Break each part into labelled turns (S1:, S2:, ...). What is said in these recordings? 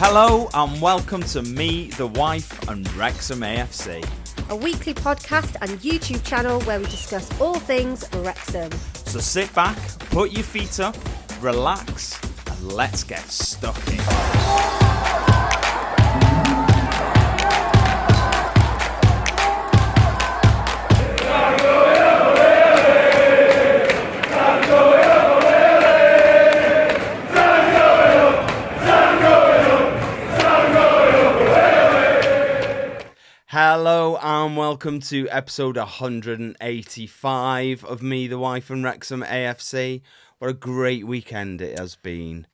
S1: Hello and welcome to Me, the Wife and Wrexham AFC.
S2: A weekly podcast and YouTube channel where we discuss all things Wrexham.
S1: So sit back, put your feet up, relax and let's get stuck in. Hello and welcome to episode 185 of Me, the Wife and Wrexham AFC. What a great weekend it has been.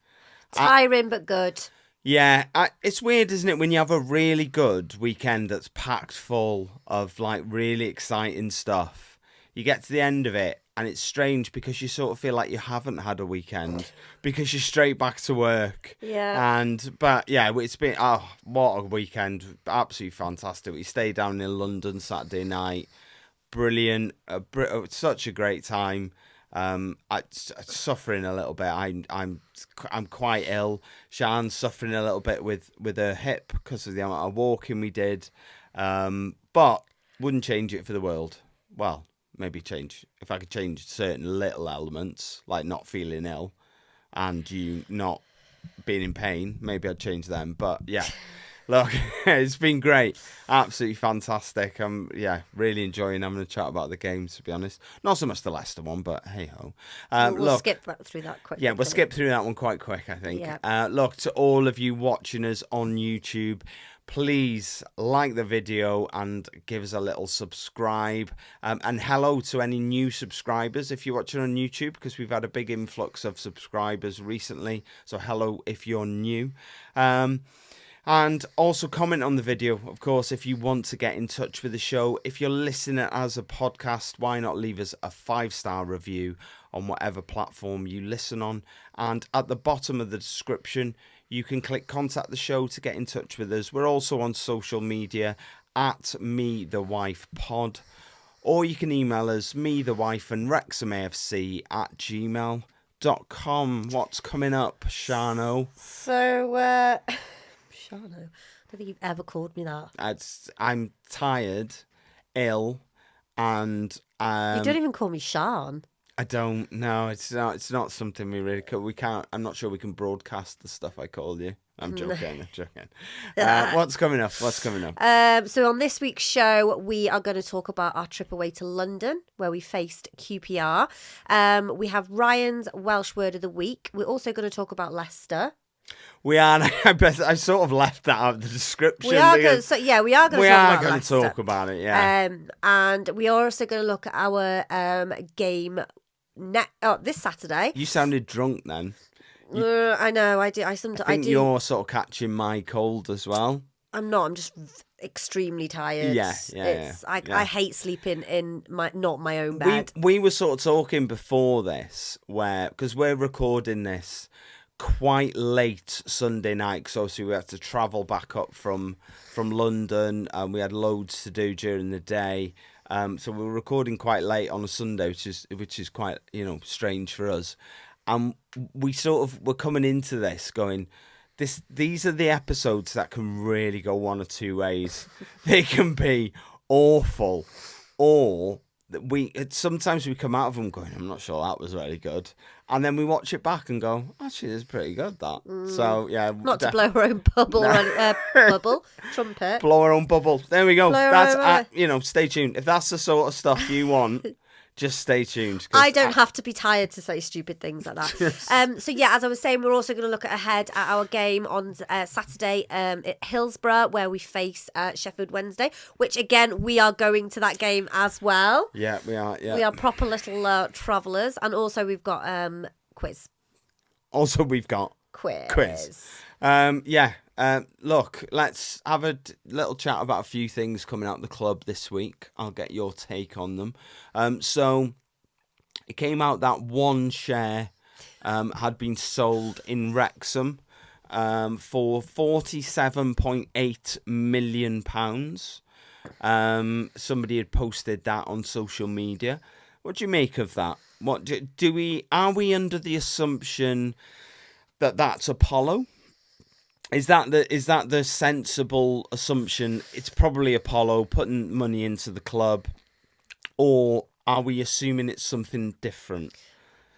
S2: Tiring but good.
S1: Yeah, it's weird, isn't it, when you have a really good weekend that's packed full of like really exciting stuff. You get to the end of it and it's strange because you sort of feel like you haven't had a weekend because you're straight back to work.
S2: Yeah.
S1: But yeah, it's been, what a weekend. Absolutely fantastic. We stayed down in London Saturday night. Brilliant. Such a great time. I'm suffering a little bit. I'm quite ill. Siân's suffering a little bit with her hip because of the amount of walking we did. But wouldn't change it for the world. Well, maybe if I could change certain little elements, like not feeling ill and you not being in pain, maybe I'd change them. But yeah, look, it's been great. Absolutely fantastic. I'm really enjoying having a chat about the game, to be honest. Not so much the Leicester one, but hey-ho.
S2: We'll skip through that quick.
S1: Yeah, we'll skip through that one quite quick, I think.
S2: Yeah.
S1: Look, to all of you watching us on YouTube, please like the video and give us a little subscribe. And hello to any new subscribers if you're watching on YouTube, because we've had a big influx of subscribers recently. So hello if you're new. And also comment on the video, of course, if you want to get in touch with the show. If you're listening as a podcast, why not leave us a 5-star review on whatever platform you listen on. And at the bottom of the description, you can click contact the show to get in touch with us. We're also on social media at Me The Wife Pod. Or you can email us, Me The Wife and Wrexham AFC at gmail.com. What's coming up, Shano?
S2: So, Shano, I don't think you've ever called me that.
S1: I'm tired, ill, and
S2: you don't even call me Siân.
S1: I don't know. It's not something we really we can't. I'm not sure we can broadcast the stuff I call you. I'm joking. What's coming up?
S2: So on this week's show, we are going to talk about our trip away to London, where we faced QPR. We have Ryan's Welsh word of the week. We're also going to talk about Leicester.
S1: We are. I sort of left that out of the description.
S2: We are going to
S1: talk about it. Yeah.
S2: And we are also going to look at our game this Saturday.
S1: You sounded drunk then.
S2: I know. I do. I do.
S1: You're sort of catching my cold as well.
S2: I'm not. I'm just extremely tired.
S1: Yeah.
S2: I hate sleeping in not my own bed.
S1: We were sort of talking before this, because we're recording this quite late Sunday night, because obviously we had to travel back up from London, and we had loads to do during the day. So we were recording quite late on a Sunday, which is quite strange for us. And we sort of were coming into this going, these are the episodes that can really go one or two ways. They can be awful, or sometimes we come out of them going, I'm not sure that was really good. And then we watch it back and go, actually, it's pretty good, that. So, yeah.
S2: Not to blow our own bubble, trumpet.
S1: Blow our own bubble. There we go. Stay tuned. If that's the sort of stuff you want, just stay tuned.
S2: I don't have to be tired to say stupid things like that. So, yeah, as I was saying, we're also going to look ahead at our game on Saturday at Hillsborough, where we face Sheffield Wednesday, which, again, we are going to that game as well.
S1: Yeah, we are. Yeah.
S2: We are proper little travellers. And also we've got quiz. Quiz.
S1: Look, let's have a little chat about a few things coming out of the club this week. I'll get your take on them. So it came out that one share had been sold in Wrexham for £47.8 million. Somebody had posted that on social media. What do you make of that? Are we under the assumption that that's Apollo? Is that the sensible assumption? It's probably Apollo putting money into the club, or are we assuming it's something different?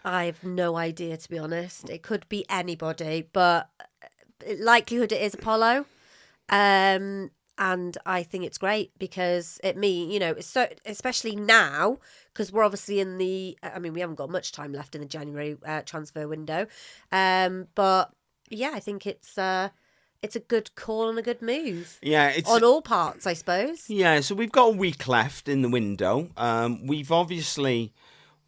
S2: I have no idea, to be honest. It could be anybody, but likelihood it is Apollo. And I think it's great because it's so, especially now, because we're obviously in we haven't got much time left in the January transfer window. But yeah, I think it's a good call and a good move.
S1: Yeah, it's
S2: on all parts, I suppose.
S1: Yeah, so we've got a week left in the window. We've obviously,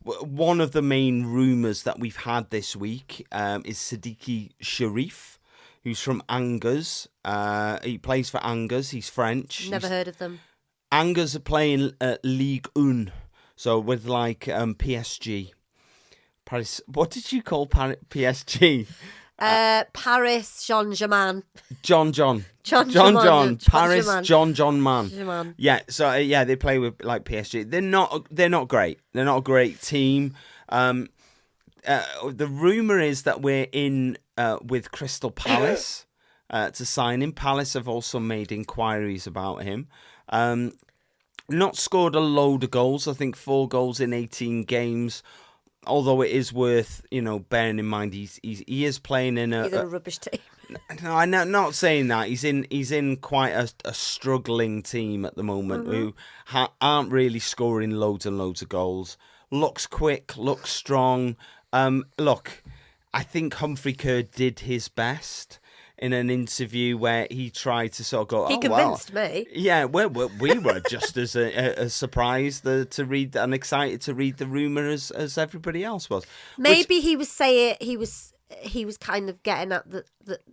S1: one of the main rumours that we've had this week is Siddiqui Sharif, who's from Angers. He plays for Angers. He's French.
S2: Never heard of them.
S1: Angers are playing Ligue 1, so with PSG. Paris. What did you call PSG?
S2: Paris Saint-Germain.
S1: John. Paris John Man. Yeah, so they play with PSG. They're not great. They're not a great team. The rumour is that we're in with Crystal Palace to sign him. Palace have also made inquiries about him. Not scored a load of goals. I think 4 goals in 18 games. Although it is worth, bearing in mind he is playing in
S2: He's in a rubbish team.
S1: No, I'm not saying that. He's in quite a struggling team at the moment who aren't really scoring loads and loads of goals. Looks quick, looks strong. Look, I think Humphrey Kerr did his best in an interview where he tried to sort of go,
S2: he convinced me.
S1: Yeah, we were just as surprised to read and excited to read the rumour as everybody else was.
S2: Maybe he was saying he was kind of getting at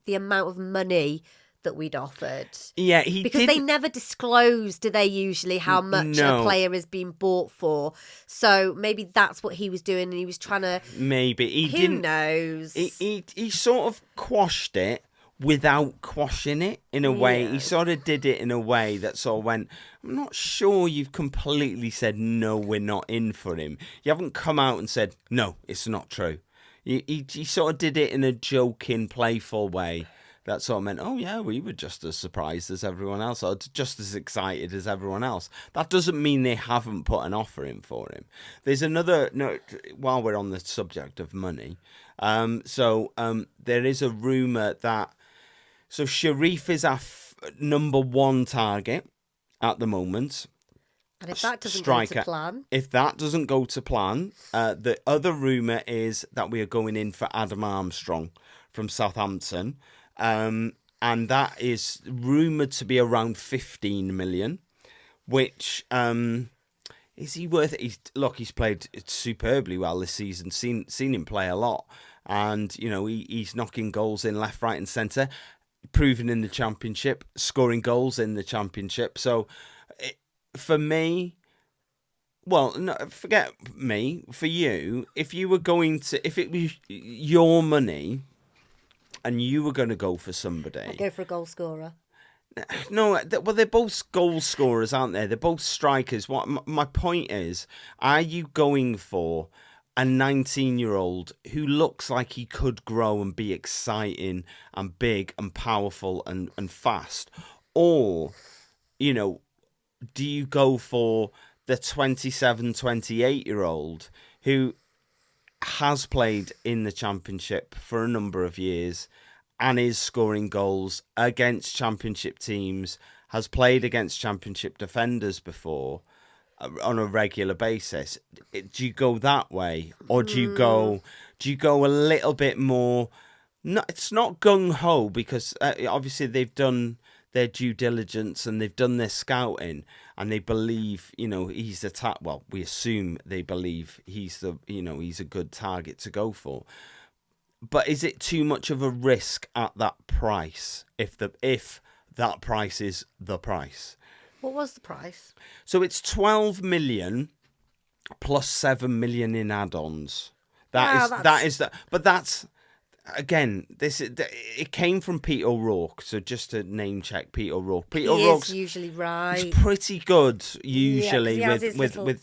S2: the amount of money that we'd offered.
S1: Yeah,
S2: because they never disclose, do they usually, how much a player is being bought for? So maybe that's what he was doing, and he was trying to.
S1: Maybe
S2: who knows?
S1: He sort of quashed it without quashing it in a way. He sort of did it in a way that sort of went, I'm not sure you've completely said, no, we're not in for him. You haven't come out and said, no, it's not true. He sort of did it in a joking, playful way that sort of meant, oh yeah, we were just as surprised as everyone else, or just as excited as everyone else. That doesn't mean they haven't put an offer in for him. There's another, while we're on the subject of money, there is a rumour that, so Sharif is our number 1 target at the moment.
S2: And if that doesn't go to plan?
S1: If that doesn't go to plan, the other rumour is that we are going in for Adam Armstrong from Southampton. And that is rumoured to be around 15 million, which... is he worth it? He's played superbly well this season. Seen him play a lot. And, he's knocking goals in left, right and centre. Proven in the Championship, scoring goals in the Championship. So, for me, well, no, forget me. For you, if it was your money, and you were going to go for somebody,
S2: I'd go for a goal scorer.
S1: No, well, they're both goal scorers, aren't they? They're both strikers. What my point is, are you going for a 19-year-old who looks like he could grow and be exciting and big and powerful and fast? Or, do you go for the 27, 28-year-old who has played in the Championship for a number of years and is scoring goals against Championship teams, has played against Championship defenders before, on a regular basis? Do you go that way, or do you go a little bit more? No, it's not gung ho, because obviously they've done their due diligence and they've done their scouting, and they believe he's the well, we assume they believe he's he's a good target to go for. But is it too much of a risk at that price? If that price is the price.
S2: What was the price?
S1: So it's 12 million plus 7 million in add-ons. But that's again, it came from Pete O'Rourke. So just to name check Pete O'Rourke. Pete
S2: He
S1: O'Rourke's
S2: is usually right.
S1: He's pretty good usually
S2: he has his
S1: with
S2: little-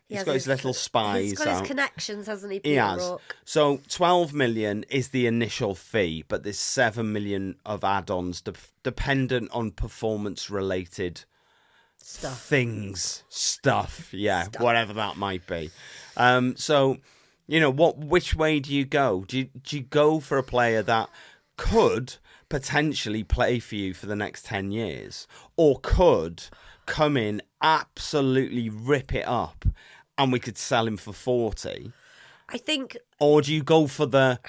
S1: he's got his little spies
S2: He's got
S1: out.
S2: his connections, hasn't he,
S1: He
S2: Peter
S1: has.
S2: Rourke?
S1: So 12 million is the initial fee, but there's 7 million of add-ons dependent on performance-related
S2: Stuff.
S1: whatever that might be. So, which way do you go? Do you go for a player that could potentially play for you for the next 10 years, or could come in, absolutely rip it up, and we could sell him for 40?
S2: I think...
S1: Or do you go for the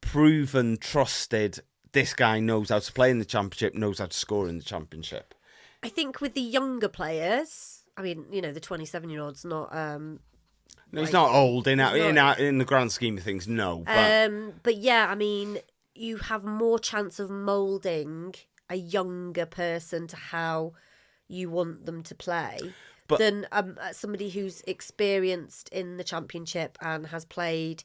S1: proven, trusted, this guy knows how to play in the Championship, knows how to score in the Championship?
S2: I think with the younger players, I mean, the 27-year-old's not...
S1: No, he's not old in the grand scheme of things, no.
S2: But yeah, I mean, you have more chance of moulding a younger person to how you want them to play than somebody who's experienced in the Championship and has played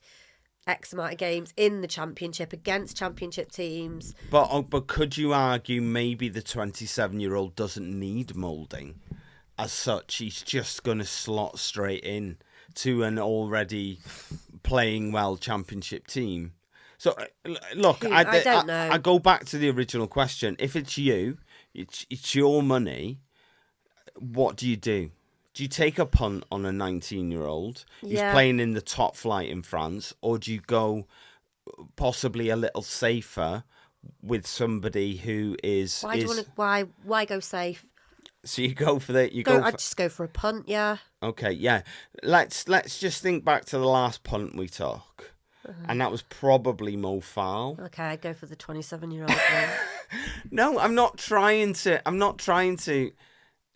S2: X amount of games in the Championship against Championship teams.
S1: But could you argue maybe the 27-year-old doesn't need moulding as such? He's just going to slot straight in to an already playing well Championship team. So, look,
S2: I don't know.
S1: I go back to the original question. If it's you, it's your money, what do you do? Do you take a punt on a 19-year-old who's playing in the top flight in France, or do you go possibly a little safer with somebody who is...
S2: Why go safe?
S1: So you go for the...
S2: I'd just go for a punt, yeah.
S1: Okay, yeah. Let's just think back to the last punt we took. And that was probably Mo Fowl.
S2: Okay, I'd go for the 27-year-old then.
S1: No, I'm not trying to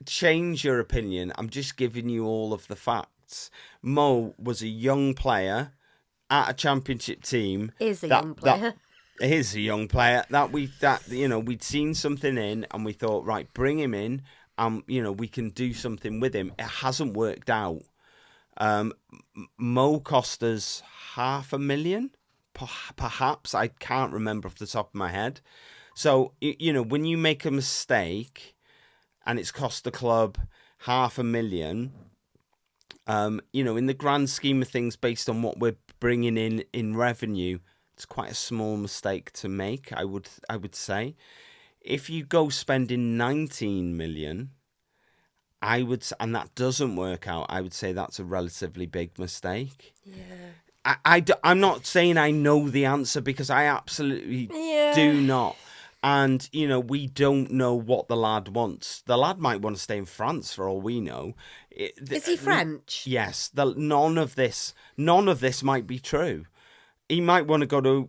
S1: change your opinion. I'm just giving you all of the facts. Mo was a young player at a Championship team.
S2: Is a young player.
S1: We'd seen something in and we thought, right, bring him in. We can do something with him. It hasn't worked out. Mo cost us 500,000, perhaps. I can't remember off the top of my head. So, when you make a mistake and it's cost the club 500,000, in the grand scheme of things, based on what we're bringing in revenue, it's quite a small mistake to make, I would say. If you go spending 19 million, and that doesn't work out, I would say that's a relatively big mistake.
S2: Yeah.
S1: I'm not saying I know the answer, because I absolutely do not. And, we don't know what the lad wants. The lad might want to stay in France for all we know.
S2: Is he French?
S1: Yes. None of this might be true. He might want to go to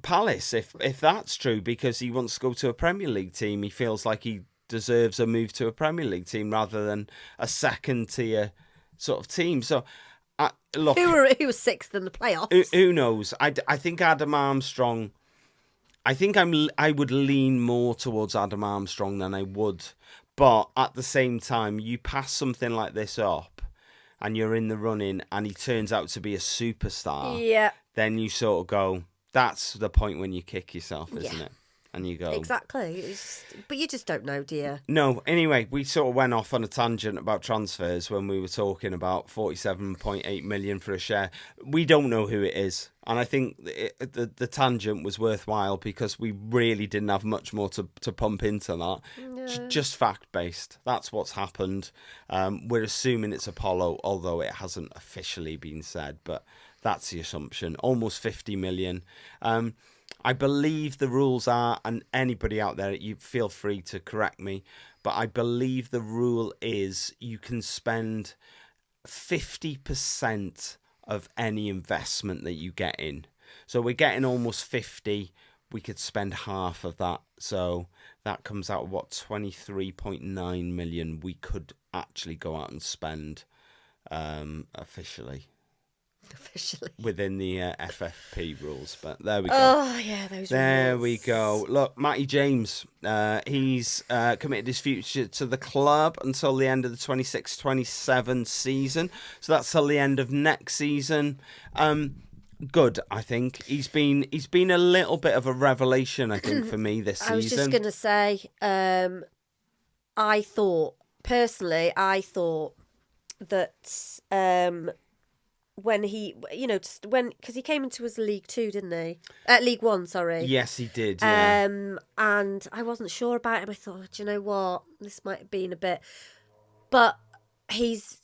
S1: Palace if that's true, because he wants to go to a Premier League team. He feels like he deserves a move to a Premier League team rather than a second tier sort of team. So, look,
S2: who was sixth in the playoffs?
S1: Who knows? I think Adam Armstrong. I think I would lean more towards Adam Armstrong than I would, but at the same time, you pass something like this up, and you're in the running, and he turns out to be a superstar.
S2: Yeah.
S1: Then you sort of go, that's the point when you kick yourself, isn't it? And you go...
S2: Exactly. But you just don't know, do you?
S1: No. Anyway, we sort of went off on a tangent about transfers when we were talking about 47.8 million for a share. We don't know who it is. And I think the tangent was worthwhile because we really didn't have much more to pump into that. No. Just fact-based. That's what's happened. We're assuming it's Apollo, although it hasn't officially been said. But that's the assumption. Almost 50 million. I believe the rules are, and anybody out there, you feel free to correct me, but I believe the rule is you can spend 50% of any investment that you get in. So we're getting almost 50. We could spend half of that. So that comes out, 23.9 million we could actually go out and spend officially within the FFP rules. But there we go.
S2: Oh yeah, those
S1: there
S2: rules.
S1: We go. Look, Matty James, he's committed his future to the club until the end of the 26-27 season, so that's till the end of next season. good. I think he's been a little bit of a revelation. I think for me this season.
S2: I was just gonna say, I thought that when he, because he came into us League Two, didn't he? League One, sorry.
S1: Yes, he did. Yeah.
S2: And I wasn't sure about him. I thought, do you know what, this might have been a bit, but he's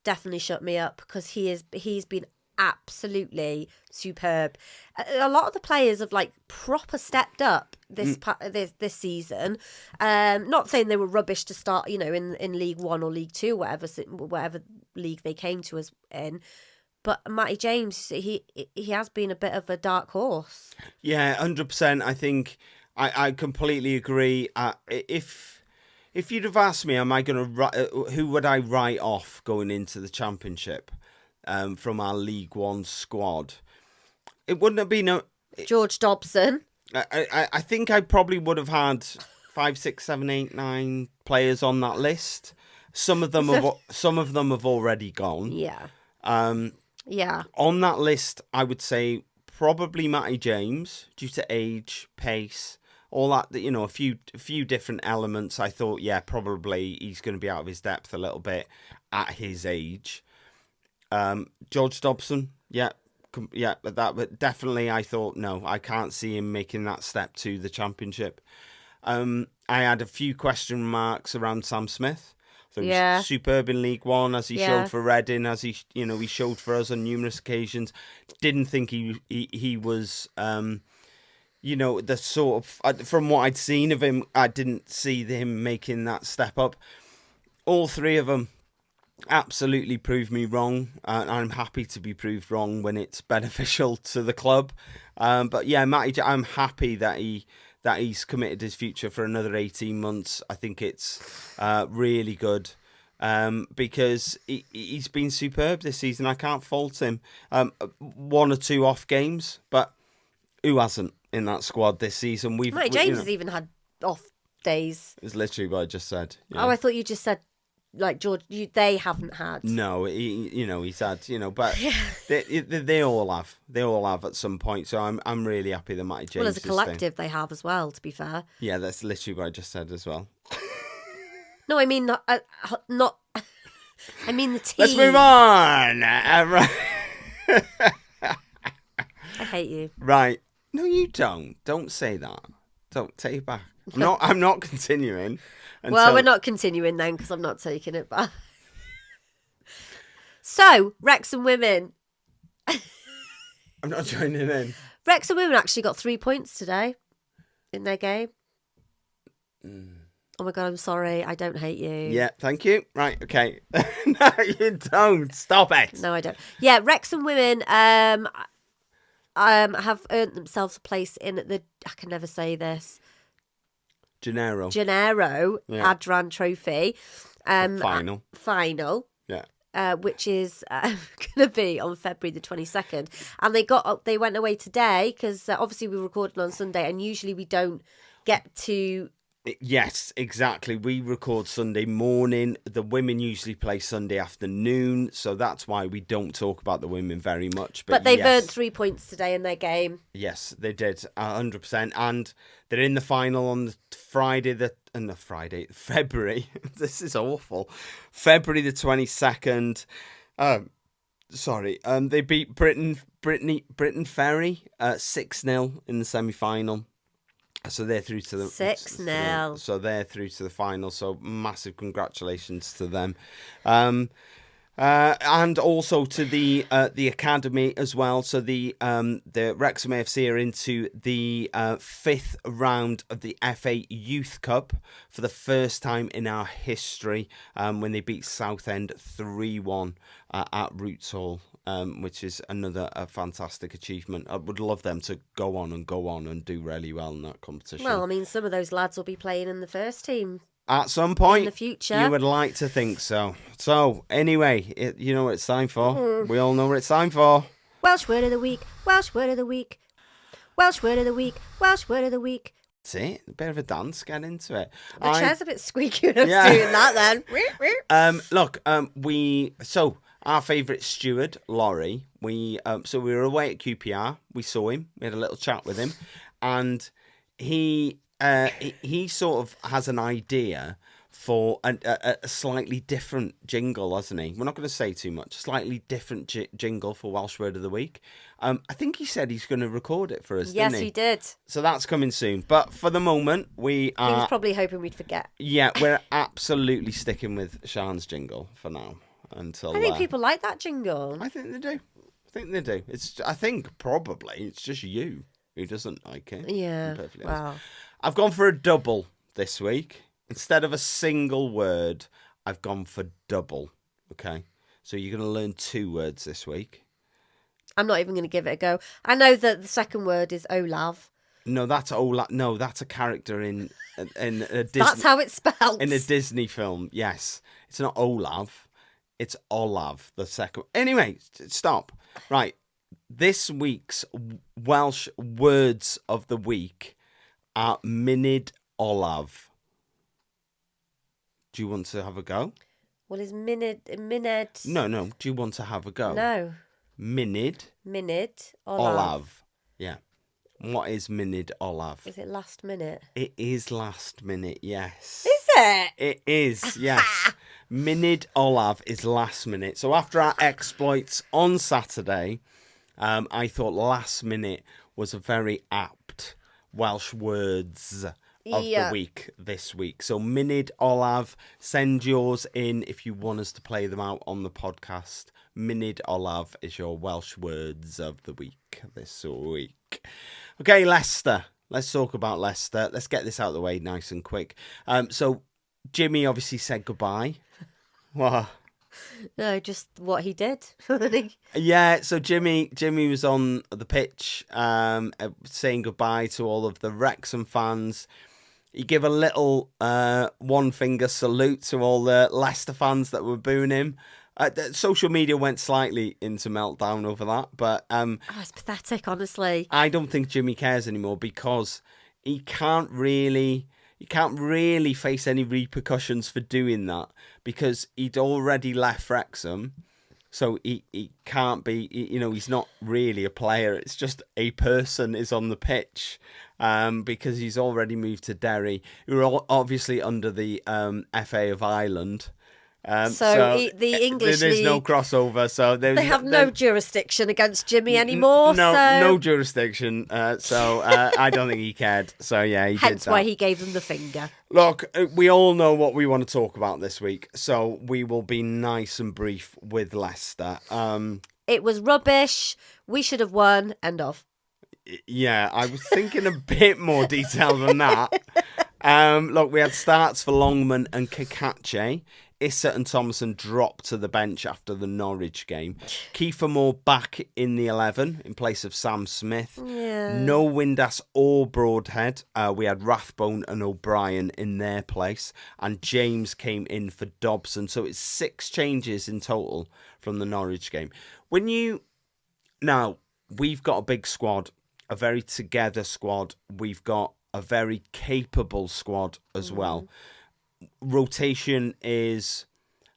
S2: definitely shut me up because he's been absolutely superb. A lot of the players have like proper stepped up this season. Not saying they were rubbish to start, in League One or League Two, whatever league they came to us in. But Matty James, he has been a bit of a dark horse.
S1: Yeah, 100%. I think I completely agree. If you'd have asked me, who would I write off going into the Championship? From our League One squad, it wouldn't have been
S2: George Dobson.
S1: I think I probably would have had 5, 6, 7, 8, 9 players on that list. Some of them have already gone.
S2: Yeah.
S1: Yeah. On that list, I would say probably Matty James, due to age, pace, all that. A few different elements. I thought, yeah, probably he's going to be out of his depth a little bit at his age. George Dobson, but definitely I thought, no, I can't see him making that step to the Championship. I had a few question marks around Sam Smith. So he was superb in League One, as he showed for Reading, as he showed for us on numerous occasions. Didn't think he was, the sort of, from what I'd seen of him, I didn't see him making that step up. All three of them absolutely proved me wrong. I'm happy to be proved wrong when it's beneficial to the club. But yeah, Matty, I'm happy that he's committed his future for another 18 months. I think it's really good because he's been superb this season. I can't fault him. 1 or 2 off games, but who hasn't in that squad this season?
S2: Matty James has even had off days.
S1: It's literally what I just said.
S2: Yeah. Oh, I thought you just said, like, George, they haven't had.
S1: No, he's had, but they all have. They all have at some point. So I'm really happy that Matty James.
S2: Well, as a collective, they have as well. To be fair.
S1: Yeah, that's literally what I just said as well.
S2: No, I mean not. I mean the team.
S1: Let's move on.
S2: I hate you.
S1: Right? No, you don't. Don't say that. Don't take it back. I'm not continuing.
S2: Well, we're not continuing then because I'm not taking it back. So, Wrexham women.
S1: I'm not joining in.
S2: Wrexham women actually got 3 points today in their game. Oh my God, I'm sorry. I don't hate you.
S1: Yeah, thank you. Right, okay. No, you don't. Stop it.
S2: No, I don't. Yeah, Wrexham women have earned themselves a place in the, I can never say this, Gennaro Adran Trophy. Final.
S1: Yeah.
S2: Which is going to be on February the 22nd. And they went away today because obviously we recorded on Sunday and usually we don't get to...
S1: Yes, exactly. We record Sunday morning. The women usually play Sunday afternoon, so that's why we don't talk about the women very much.
S2: But they've earned 3 points today in their game.
S1: Yes, they did, 100%. And they're in the final on the February. This is awful. February the 22nd. They beat Britain Ferry 6-0 in the semi-final. So they're through to the
S2: 6-0.
S1: So they're through to the final. So massive congratulations to them, and also to the academy as well. So the Wrexham AFC are into the 5th round of the FA Youth Cup for the first time in our history, when they beat Southend 3-1 at Roots Hall. Which is another fantastic achievement. I would love them to go on and do really well in that competition.
S2: Well, I mean, some of those lads will be playing in the first team
S1: at some point
S2: in the future.
S1: You would like to think so. So, anyway, you know what it's time for. We all know what it's time for.
S2: Welsh word of the week. Welsh word of the week. Welsh word of the week. Welsh word of the week.
S1: That's it. A bit of a dance. Get into it.
S2: The chair's a bit squeaky when I was doing that then.
S1: Our favourite steward, Laurie. So we were away at QPR. We saw him. We had a little chat with him, and he sort of has an idea for a slightly different jingle, hasn't he? We're not going to say too much. Slightly different jingle for Welsh Word of the Week. I think he said he's going to record it for us,
S2: Yes,
S1: didn't he?
S2: he did.
S1: So that's coming soon. But for the moment,
S2: He was probably hoping we'd forget.
S1: Yeah, we're absolutely sticking with Siân's jingle for now. Until
S2: I think people like that jingle.
S1: I think they do. I think probably it's just you who doesn't like it.
S2: Yeah. Wow.
S1: I've gone for a double this week. Instead of a single word, I've gone for double. Okay. So you're going to learn 2 words this week.
S2: I'm not even going to give it a go. I know that the second word is Olav.
S1: No, that's Olaf. No, that's a character in a Disney.
S2: That's how it's spelled.
S1: In a Disney film. Yes. It's not Olav. It's Olav, the second. Anyway, stop. Right. This week's Welsh words of the week are Munud Olaf. Do you want to have a go?
S2: Well, is Munud?
S1: No. Do you want to have a go?
S2: No.
S1: Munud
S2: Olaf.
S1: Yeah. What is Munud Olaf?
S2: Is it last minute?
S1: It is last minute, yes.
S2: Is it?
S1: It is, yes. Munud Olaf is last minute. So after our exploits on Saturday, I thought last minute was a very apt Welsh words of the week this week. So Munud Olaf, send yours in if you want us to play them out on the podcast. Munud Olaf is your Welsh words of the week this week. Okay, Leicester. Let's talk about Leicester. Let's get this out of the way nice and quick. So Jimmy obviously said goodbye. What?
S2: No, just what he did.
S1: Yeah, so Jimmy was on the pitch saying goodbye to all of the Wrexham fans. He gave a little one-finger salute to all the Leicester fans that were booing him. Social media went slightly into meltdown over that, but
S2: it's pathetic, honestly.
S1: I don't think Jimmy cares anymore because he can't really face any repercussions for doing that because he'd already left Wrexham. So he can't be, he's not really a player. It's just a person is on the pitch because he's already moved to Derry, who are obviously under the FA of Ireland. The English
S2: there's
S1: no crossover, so
S2: they have no jurisdiction against Jimmy anymore.
S1: No jurisdiction. So I don't think he cared. So yeah, he
S2: hence
S1: did that.
S2: Why he gave them the finger.
S1: Look, we all know what we want to talk about this week, so we will be nice and brief with Leicester.
S2: It was rubbish. We should have won. End of.
S1: Yeah, I was thinking a bit more detail than that. Look, we had starts for Longman and Kakache. Issa and Thomason dropped to the bench after the Norwich game. Kiefer Moore back in the 11 in place of Sam Smith.
S2: Yeah.
S1: No Windass or Broadhead. We had Rathbone and O'Brien in their place. And James came in for Dobson. So it's 6 changes in total from the Norwich game. Now, we've got a big squad, a very together squad. We've got a very capable squad as well. Rotation is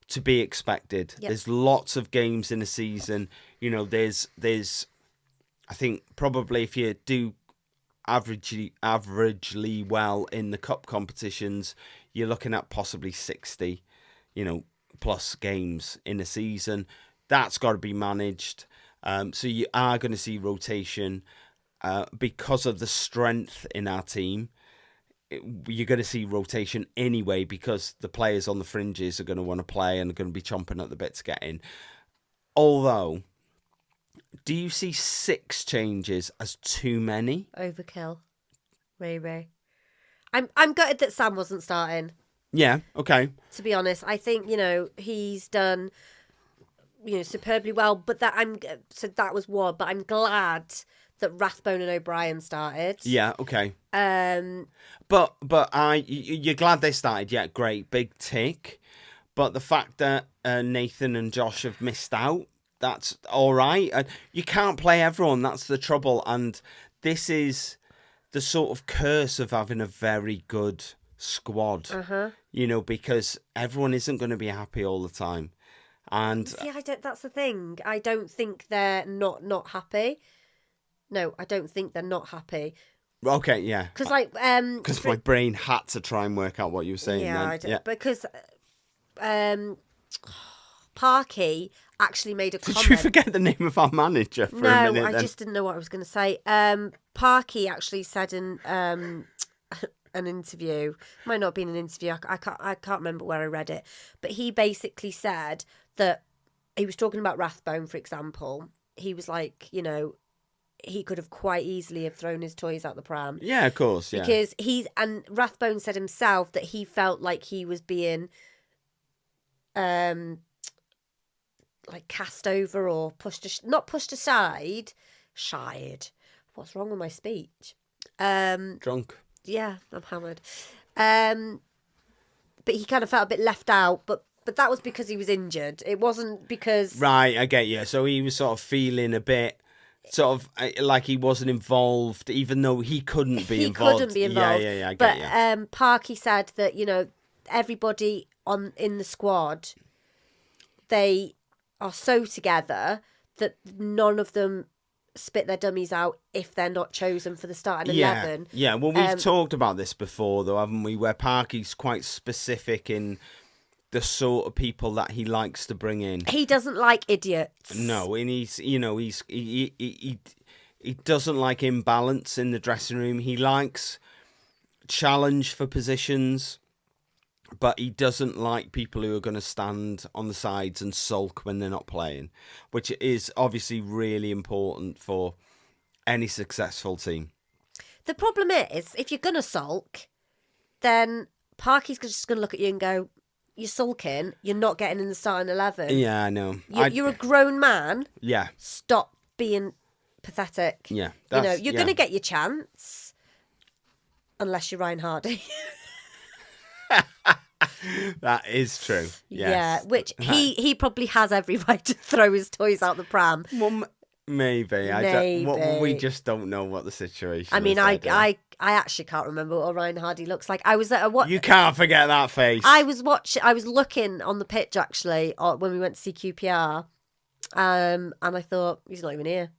S1: to be expected.
S2: Yep.
S1: There's lots of games in a season. There's I think probably if you do averagely well in the cup competitions, you're looking at possibly 60, plus games in a season. That's got to be managed. So you are going to see rotation because of the strength in our team. You're going to see rotation anyway because the players on the fringes are going to want to play and are going to be chomping at the bit to get in. Although, do you see 6 changes as too many?
S2: Overkill. Ray. I'm gutted that Sam wasn't starting.
S1: Yeah, okay.
S2: To be honest, I think, he's done, superbly well, but that was one, but I'm glad that Rathbone and O'Brien started.
S1: Yeah, okay. But you're glad they started. Yeah, great, big tick. But the fact that Nathan and Josh have missed out, that's all right. You can't play everyone. That's the trouble. And this is the sort of curse of having a very good squad. Because everyone isn't going to be happy all the time. And
S2: See, that's the thing. I don't think they're not happy. No, I don't think they're not happy.
S1: okay, yeah.
S2: Because like
S1: Because my brain had to try and work out what you were saying.
S2: yeah,
S1: then.
S2: I don't,
S1: Yeah.
S2: because Parky actually made a comment.
S1: Did you forget the name of our manager for a minute?
S2: No, I
S1: then?
S2: just didn't know what I was going to say. Parky actually said in an interview, might not have been an interview, I can't remember where I read it, but he basically said that he was talking about Rathbone, for example. He was like, you know, he could have quite easily have thrown his toys out the pram.
S1: Yeah, of course, yeah.
S2: Because and Rathbone said himself that he felt like he was being like cast over or not pushed aside, shied. What's wrong with my speech?
S1: Drunk.
S2: Yeah, I'm hammered. But he kind of felt a bit left out, but that was because he was injured. It wasn't because...
S1: Right, I get you. So he was sort of feeling a bit, sort of like he wasn't involved, even though he couldn't be involved.
S2: He couldn't be involved.
S1: Yeah, I get you.
S2: But Parky said that, you know, everybody in the squad, they are so together that none of them spit their dummies out if they're not chosen for the starting 11.
S1: Yeah, well, we've talked about this before, though, haven't we? Where Parky's quite specific in the sort of people that he likes to bring in.
S2: He doesn't like idiots.
S1: No, and he doesn't like imbalance in the dressing room. He likes challenge for positions, but he doesn't like people who are going to stand on the sides and sulk when they're not playing, which is obviously really important for any successful team.
S2: The problem is, if you're going to sulk, then Parky's just going to look at you and go, you're sulking, you're not getting in the starting 11.
S1: Yeah, I know.
S2: You're a grown man.
S1: Yeah.
S2: Stop being pathetic.
S1: Yeah.
S2: You know, you're going to get your chance, unless you're Ryan Hardy.
S1: That is true. Yes.
S2: Yeah, which he probably has every right to throw his toys out the pram.
S1: Well, maybe. We just don't know what the situation
S2: I mean,
S1: is.
S2: I actually can't remember what Ryan Hardy looks like. I was at a
S1: You can't forget that face.
S2: I was looking on the pitch actually when we went to see QPR, and I thought he's not even here.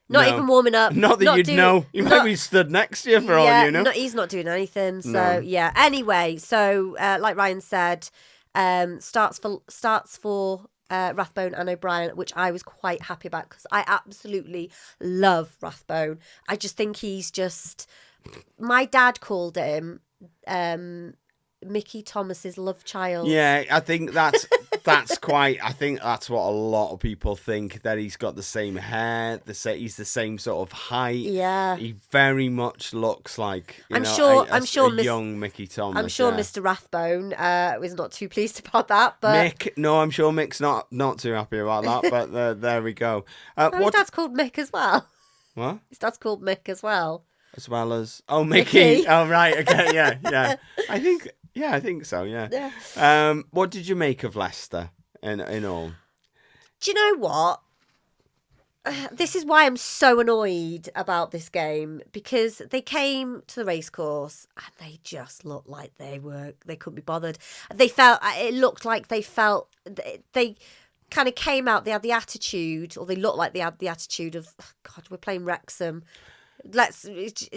S2: Not even warming up.
S1: Not that you'd know. He might be stood next to you for all you know.
S2: He's not doing anything. So, yeah. Anyway, so like Ryan said, starts for Rathbone and O'Brien, which I was quite happy about because I absolutely love Rathbone. I just think he's just... My dad called him Mickey Thomas's love child.
S1: Yeah, I think that's quite. I think that's what a lot of people think, that he's got the same hair, he's the same sort of height.
S2: Yeah,
S1: he very much looks like.
S2: I'm sure
S1: young Mickey Thomas.
S2: I'm sure Mr. Rathbone was not too pleased about that. But
S1: Mick, no, I'm sure Mick's not too happy about that. But there we go.
S2: His dad's called Mick as well.
S1: What?
S2: His dad's called Mick as well.
S1: As well as Mickey. Oh right, okay, yeah. I think so. Yeah. What did you make of Leicester in all?
S2: Do you know what? This is why I'm so annoyed about this game, because they came to the racecourse and they just looked like they couldn't be bothered. It looked like they kind of came out. They had the attitude, or they looked like they had the attitude of, oh, God, we're playing Wrexham. Do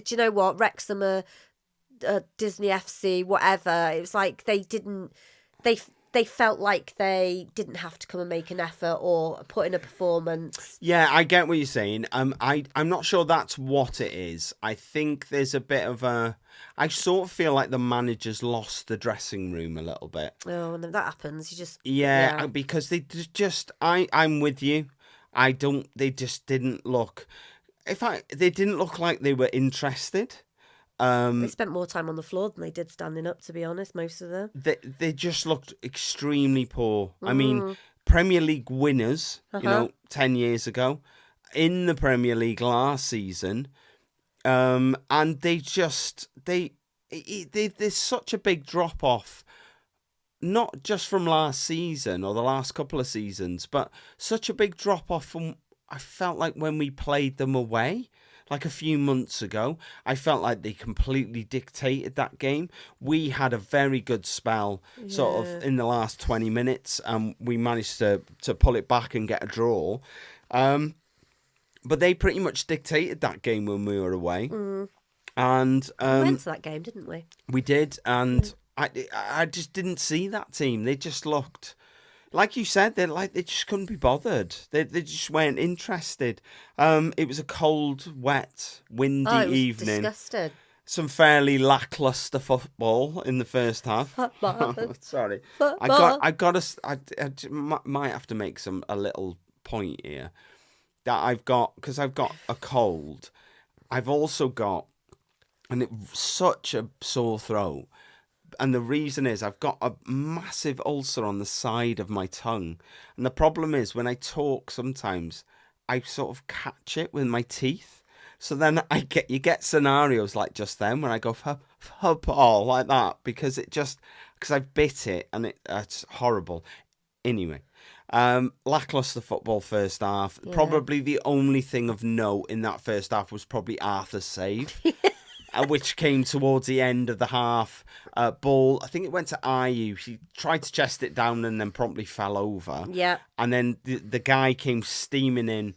S2: you know what? Wrexham are Disney FC, whatever. It was like they felt like they didn't have to come and make an effort or put in a performance.
S1: Yeah, I get what you're saying. I'm not sure that's what it is. I think there's a bit of I sort of feel like the manager's lost the dressing room a little bit.
S2: Oh, and that happens. You just
S1: because they just I'm with you. They just didn't look. They didn't look like they were interested.
S2: They spent more time on the floor than they did standing up, to be honest, most of them.
S1: They just looked extremely poor. I mean, Premier League winners, 10 years ago, in the Premier League last season, and there's such a big drop off, not just from last season or the last couple of seasons, but such a big drop off from, I felt like, when we played them away. like a few months ago. I felt like they completely dictated that game. We had a very good spell sort of in the last 20 minutes, and we managed to pull it back and get a draw. But they pretty much dictated that game when we were away. And
S2: We went to that game, didn't we?
S1: we did, and I just didn't see that team. They just looked, like you said, they just couldn't be bothered. They just weren't interested. It was a cold, wet, windy evening.
S2: Disgusting.
S1: Some fairly lackluster football in the first half.
S2: Football.
S1: Sorry,
S2: Football.
S1: I might have to make a little point here that because I've got a cold. I've also got such a sore throat. And the reason is I've got a massive ulcer on the side of my tongue. And the problem is when I talk sometimes, I sort of catch it with my teeth. So then you get scenarios like just then when I go football like that because I've bit it and it's horrible. Anyway, lackluster football first half. Yeah. Probably the only thing of note in that first half was probably Arthur's save. Which came towards the end of the half. Ball, I think it went to Ayew. He tried to chest it down and then promptly fell over.
S2: Yeah.
S1: And then the guy came steaming in,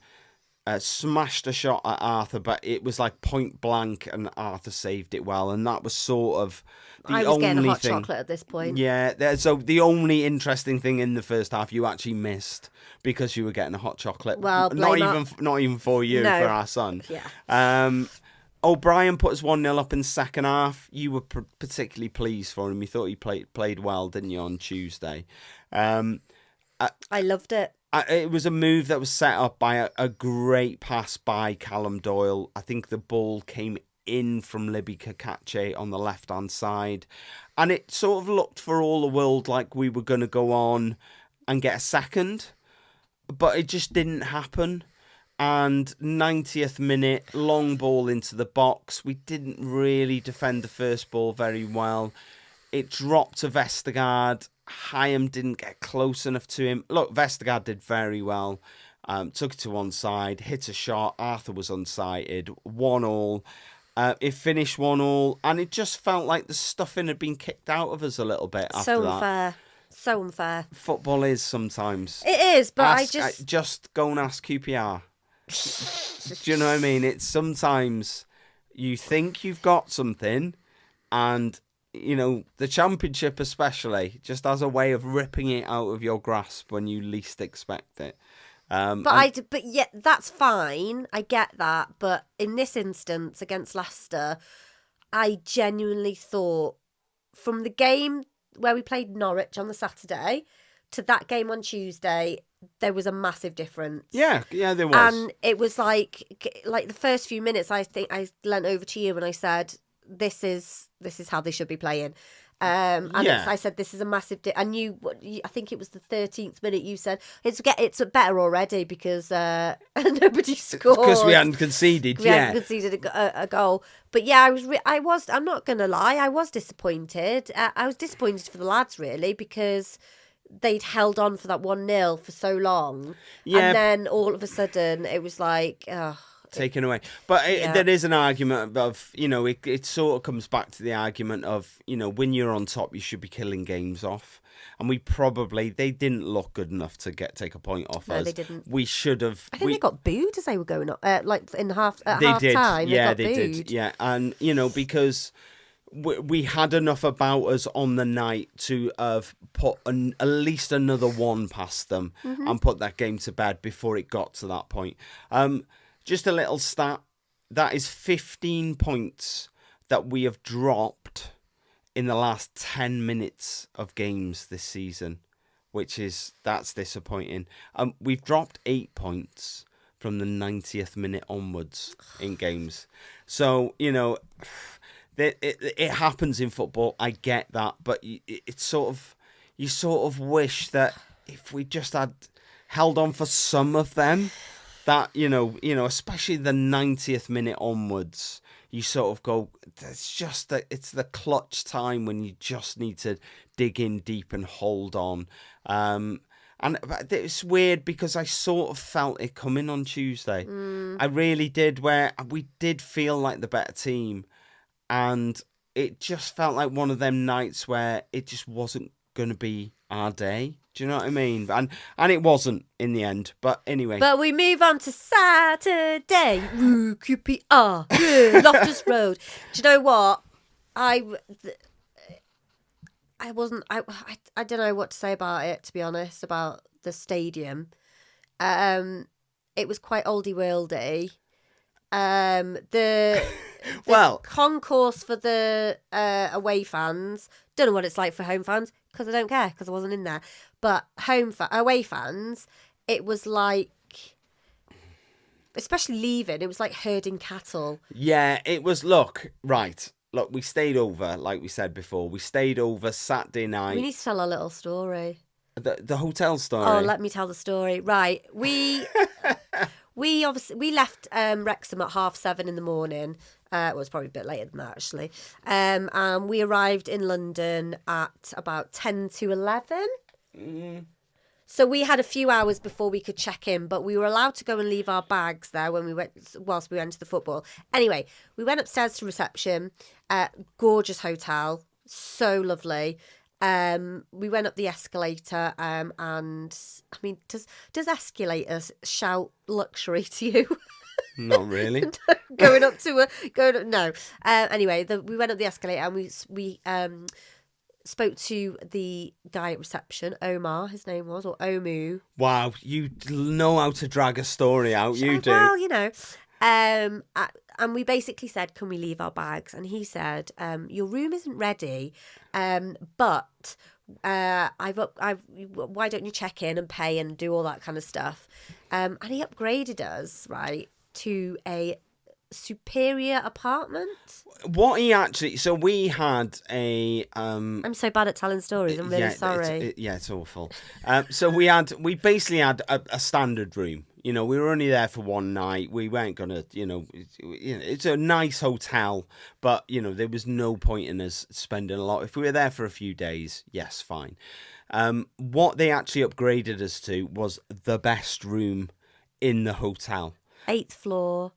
S1: smashed a shot at Arthur, but it was like point blank, and Arthur saved it well. And that was sort of the only thing. I was getting a hot
S2: chocolate at this point.
S1: Yeah. So the only interesting thing in the first half you actually missed because you were getting a hot chocolate.
S2: Well,
S1: not even for you,
S2: no.
S1: for our son.
S2: Yeah.
S1: O'Brien put us 1-0 up in the second half. You were particularly pleased for him. You thought he played well, didn't you, on Tuesday?
S2: I loved it.
S1: It was a move that was set up by a great pass by Callum Doyle. I think the ball came in from Libby Kakache on the left-hand side. And it sort of looked for all the world like we were going to go on and get a second. But it just didn't happen. And 90th minute, long ball into the box. We didn't really defend the first ball very well. It dropped to Vestergaard. Hyam didn't get close enough to him. Look, Vestergaard did very well. Took it to one side, hit a shot. Arthur was unsighted. 1-1. It finished 1-1. And it just felt like the stuffing had been kicked out of us a little bit after that.
S2: So unfair.
S1: Football is sometimes.
S2: It is, but
S1: just go and ask QPR. Do you know what I mean? It's sometimes you think you've got something, and you know the Championship especially just has a way of ripping it out of your grasp when you least expect it.
S2: But yeah, that's fine. I get that, but in this instance against Leicester, I genuinely thought from the game where we played Norwich on the Saturday to that game on Tuesday, there was a massive difference.
S1: Yeah, there was.
S2: And it was like the first few minutes, I think I leant over to you and I said, this is how they should be playing. I said, this is a massive... and I think it was the 13th minute, you said, it's better already because nobody scored.
S1: Because we hadn't conceded,
S2: We hadn't conceded a goal. But yeah, I'm not going to lie, I was disappointed. I was disappointed for the lads, really, because they'd held on for that 1-0 for so long. Yeah. And then all of a sudden, it was like...
S1: taken away. But there is an argument of, it sort of comes back to the argument of, when you're on top, you should be killing games off. And they didn't look good enough to take a point off us.
S2: No, they didn't.
S1: We should have...
S2: I think they got booed as they were going up, like in half time.
S1: Yeah,
S2: they
S1: did. Yeah, and, because... we had enough about us on the night to have put at least another one past them and put that game to bed before it got to that point. Just a little stat. That is 15 points that we have dropped in the last 10 minutes of games this season, that's disappointing. We've dropped 8 points from the 90th minute onwards in games. So, it happens in football. I get that, but it's sort of wish that if we just had held on for some of them, that especially the 90th minute onwards, you sort of go. It's the clutch time when you just need to dig in deep and hold on. And it's weird because I sort of felt it coming on Tuesday. I really did, where we did feel like the better team. And it just felt like one of them nights where it just wasn't going to be our day. Do you know what I mean? And it wasn't in the end. But anyway.
S2: But we move on to Saturday. Rue QPR. Yeah, Loftus Road. Do you know what? I don't know what to say about it, to be honest, about the stadium. It was quite oldie worldy. The concourse for the away fans, don't know what it's like for home fans because I don't care because I wasn't in there. But away fans, it was like, especially leaving, it was like herding cattle.
S1: Yeah, it was. Look, we stayed over, like we said before. We stayed over Saturday night.
S2: We need to tell a little story.
S1: The hotel story.
S2: Oh, let me tell the story. Right, we left Wrexham at 7:30 in the morning. It was probably a bit later than that, actually. And we arrived in London at about 10 to 11. So we had a few hours before we could check in, but we were allowed to go and leave our bags there whilst we went to the football. Anyway, we went upstairs to reception. Gorgeous hotel, so lovely. We went up the escalator, and I mean, does escalators shout luxury to you?
S1: Not really.
S2: No. Anyway, we went up the escalator and we spoke to the guy at reception, Omar, his name was, or Omu.
S1: Wow, you know how to drag a story out. You do.
S2: Well, you know. And we basically said, can we leave our bags? And he said, your room isn't ready, but why don't you check in and pay and do all that kind of stuff? And he upgraded us, right, to a superior apartment.
S1: What he actually, so we had a
S2: I'm so bad at telling stories, I'm really sorry.
S1: It's awful. So we basically had a standard room. You know, we were only there for one night. We weren't gonna, it's a nice hotel, but there was no point in us spending a lot. If we were there for a few days, yes, fine. What they actually upgraded us to was the best room in the hotel.
S2: 8th floor.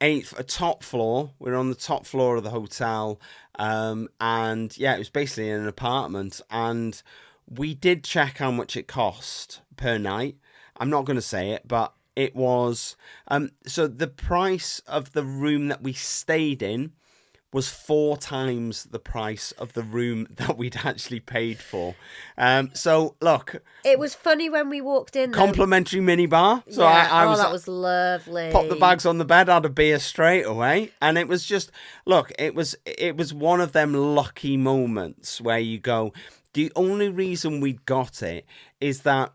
S1: Top floor. We're on the top floor of the hotel. And yeah, it was basically an apartment. And we did check how much it cost per night. I'm not going to say it, but it was... so the price of the room that we stayed in was 4 times the price of the room that we'd actually paid for. So, look...
S2: It was funny when we walked in, though.
S1: Complimentary minibar. So
S2: yeah. That was lovely.
S1: Popped the bags on the bed, had a beer straight away. And it was just... Look, it was one of them lucky moments where you go... The only reason we got it is that...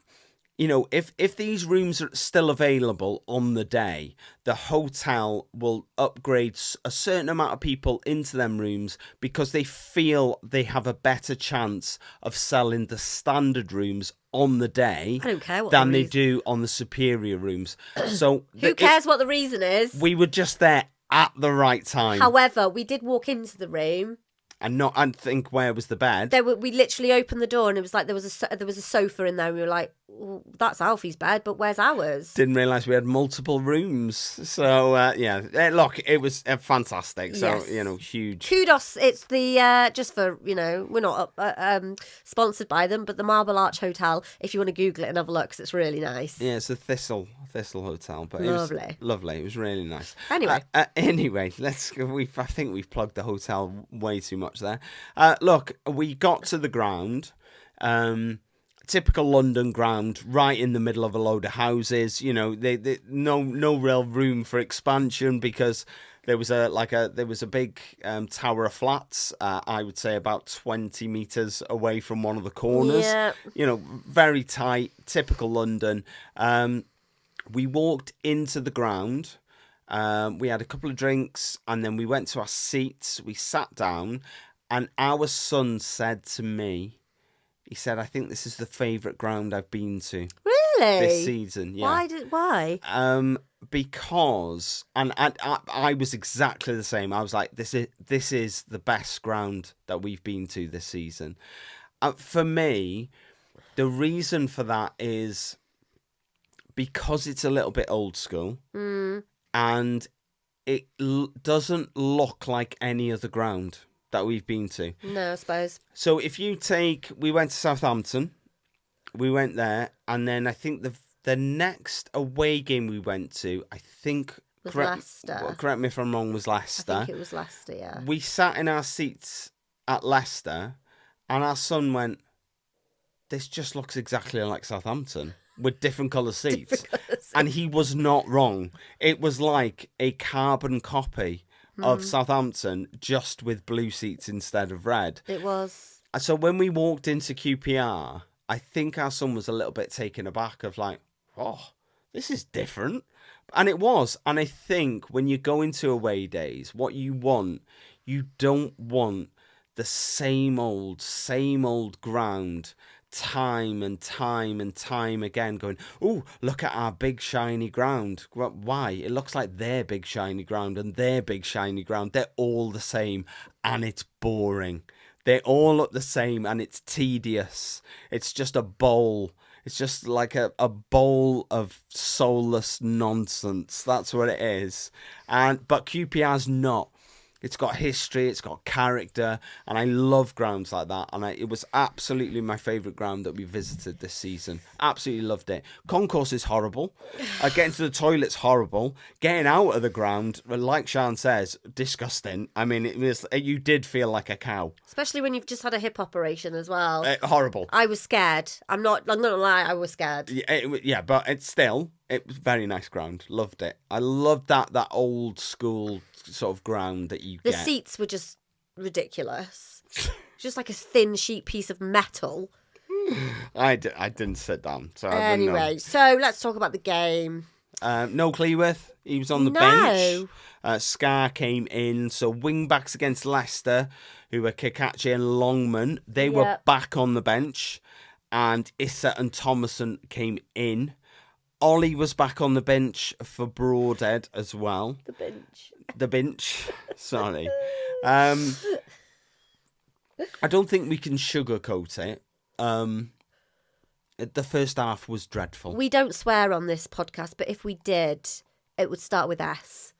S1: if these rooms are still available on the day, the hotel will upgrade a certain amount of people into them rooms because they feel they have a better chance of selling the standard rooms on the day than they do on the superior rooms. So
S2: who cares what the reason is? We
S1: were just there at the right time.
S2: However, we did walk into the room.
S1: And think, where was the bed?
S2: We literally opened the door and it was like there was a sofa in there and we were like, well, that's Alfie's bed, but where's ours?
S1: Didn't realise we had multiple rooms. So look, it was fantastic. So
S2: yes.
S1: Huge
S2: kudos. It's the just for we're not sponsored by them, but the Marble Arch Hotel. If you want to Google it and have a look, 'cause it's really nice.
S1: Yeah, it's a Thistle Hotel, but
S2: lovely.
S1: It was lovely. It was really nice.
S2: Anyway,
S1: let's go. I think we've plugged the hotel way too much there. Look, we got to the ground. Typical London ground, right in the middle of a load of houses. They no real room for expansion because there was a big tower of flats. I would say about 20 meters away from one of the corners.
S2: Yeah.
S1: Very tight. Typical London. We walked into the ground. We had a couple of drinks and then we went to our seats. We sat down and our son said to me, he said, I think this is the favourite ground I've been to.
S2: Really?
S1: This season, yeah.
S2: Why?
S1: Because, and I was exactly the same. I was like, this is the best ground that we've been to this season. For me, the reason for that is because it's a little bit old school, and it doesn't look like any other ground that we've been to.
S2: No, I suppose.
S1: So if you we went to Southampton, we went there, and then I think the next away game we went to, I think,
S2: Was Leicester.
S1: Correct me if I'm wrong, was Leicester.
S2: I think it was Leicester, yeah.
S1: We sat in our seats at Leicester, and our son went, "This just looks exactly like Southampton with different colour seats." And he was not wrong. It was like a carbon copy of Southampton, just with blue seats instead of red.
S2: It was.
S1: So when we walked into QPR, I think our son was a little bit taken aback of like, "Oh, this is different." And it was. And I think when you go into away days, what you don't want the same old ground time and time and time again going, "Oh, look at our big shiny ground." Why? It looks like their big shiny ground and their big shiny ground. They're all the same, and it's boring. They all look the same, and it's tedious. It's just a bowl. It's just like a bowl of soulless nonsense. That's what it is. But QPR's not. It's got history, it's got character, and I love grounds like that. And it was absolutely my favourite ground that we visited this season. Absolutely loved it. Concourse is horrible. Getting to the toilet's horrible. Getting out of the ground, like Siân says, disgusting. I mean, you did feel like a cow.
S2: Especially when you've just had a hip operation as well.
S1: Horrible.
S2: I was scared. I'm not gonna lie, I was scared.
S1: Yeah, but it was very nice ground. Loved it. I loved that old school sort of ground that you
S2: get.
S1: The
S2: seats were just ridiculous. Just like a thin sheet piece of metal.
S1: I didn't sit down. So
S2: anyway, so let's talk about the game.
S1: No Cleworth. He was on the bench. Scar came in. So wing backs against Leicester, who were Kikachi and Longman. They were back on the bench. And Issa and Thomason came in. Ollie was back on the bench for Broadhead as well. The bench. Sorry. I don't think we can sugarcoat it. The first half was dreadful.
S2: We don't swear on this podcast, but if we did, it would start with S.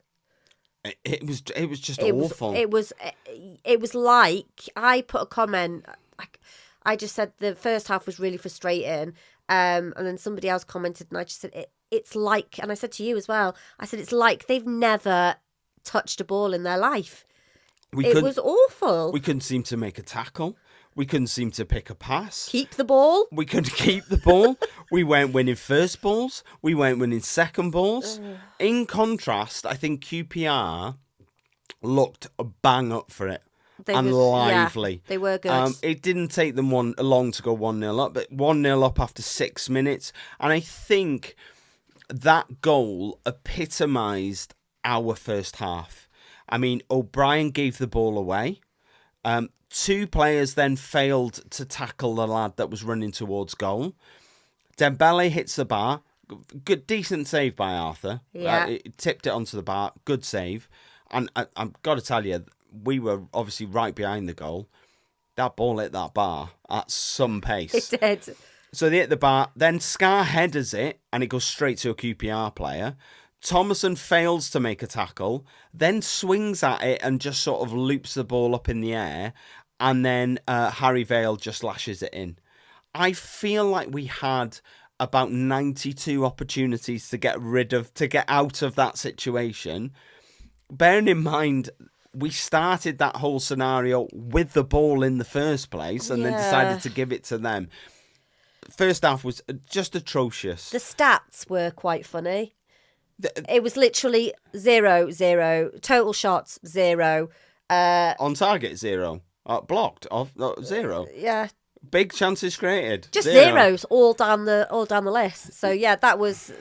S1: It was just awful.
S2: It was like, I put a comment. I just said the first half was really frustrating. And then somebody else commented, and I just said, it's like, and I said to you as well, I said, it's like they've never touched a ball in their life. It was awful.
S1: We couldn't seem to make a tackle. We couldn't seem to pick a pass.
S2: Keep the ball.
S1: We couldn't keep the ball. We weren't winning first balls. We weren't winning second balls. In contrast, I think QPR looked bang up for it. Lively.
S2: Yeah, they were good.
S1: It didn't take them long to go 1-0 up, but 1-0 up after 6 minutes. And I think that goal epitomised our first half. I mean, O'Brien gave the ball away. 2 players then failed to tackle the lad that was running towards goal. Dembele hits the bar. Good, decent save by Arthur.
S2: Yeah.
S1: It tipped it onto the bar. Good save. And I've got to tell you, we were obviously right behind the goal. That ball hit that bar at some pace.
S2: It did.
S1: So they hit the bar. Then Scar headers it, and it goes straight to a QPR player. Thomason fails to make a tackle, then swings at it and just sort of loops the ball up in the air. And then Harry Vale just lashes it in. I feel like we had about 92 opportunities to get out of that situation. Bearing in mind, we started that whole scenario with the ball in the first place and then decided to give it to them. First half was just atrocious.
S2: The stats were quite funny. It was literally 0-0. Total shots, 0.
S1: On target, 0. Blocked, 0.
S2: Yeah.
S1: Big chances created.
S2: Just
S1: 0.
S2: zeros all down the list. So yeah, that was.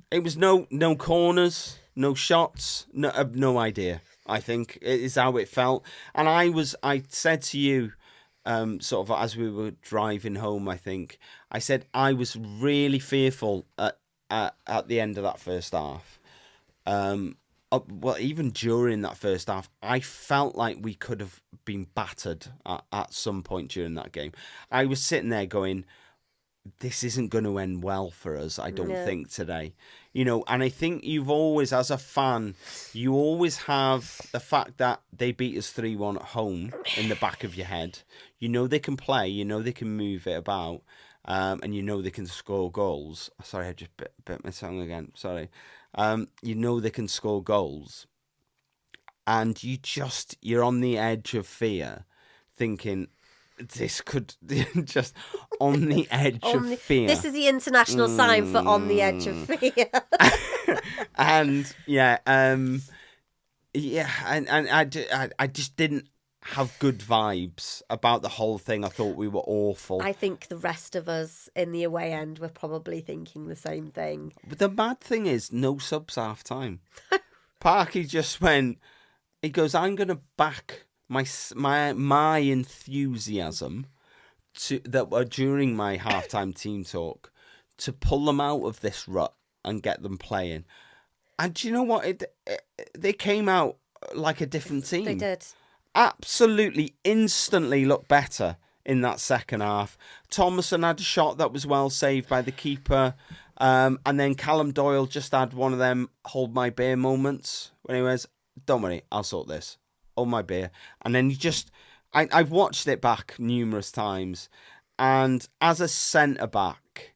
S1: It was no corners, no shots, no idea. I think it is how it felt. And I said to you, sort of as we were driving home, I said I was really fearful at the end of that first half. Well, even during that first half, I felt like we could have been battered at some point during that game. I was sitting there going, this isn't going to end well for us, I don't think, today. And I think you've always, as a fan, you always have the fact that they beat us 3-1 at home in the back of your head. They can play, they can move it about, and they can score goals. Sorry, I just bit my tongue again. Sorry. They can score goals. And you're on the edge of fear, thinking, this could just on the edge of fear.
S2: This is the international sign for on the edge of fear.
S1: And and I just didn't have good vibes about the whole thing. I thought we were awful.
S2: I think the rest of us in the away end were probably thinking the same thing.
S1: But the bad thing is, no subs half time. Parky just went. He goes, I'm going to back my enthusiasm during my halftime team talk to pull them out of this rut and get them playing. And do you know what? They came out like a different team.
S2: They did.
S1: Absolutely, instantly looked better in that second half. Thomason had a shot that was well saved by the keeper. And then Callum Doyle just had one of them hold my beer moments when he was, don't worry, I'll sort this. Hold my beer. And then I've watched it back numerous times. And as a centre-back,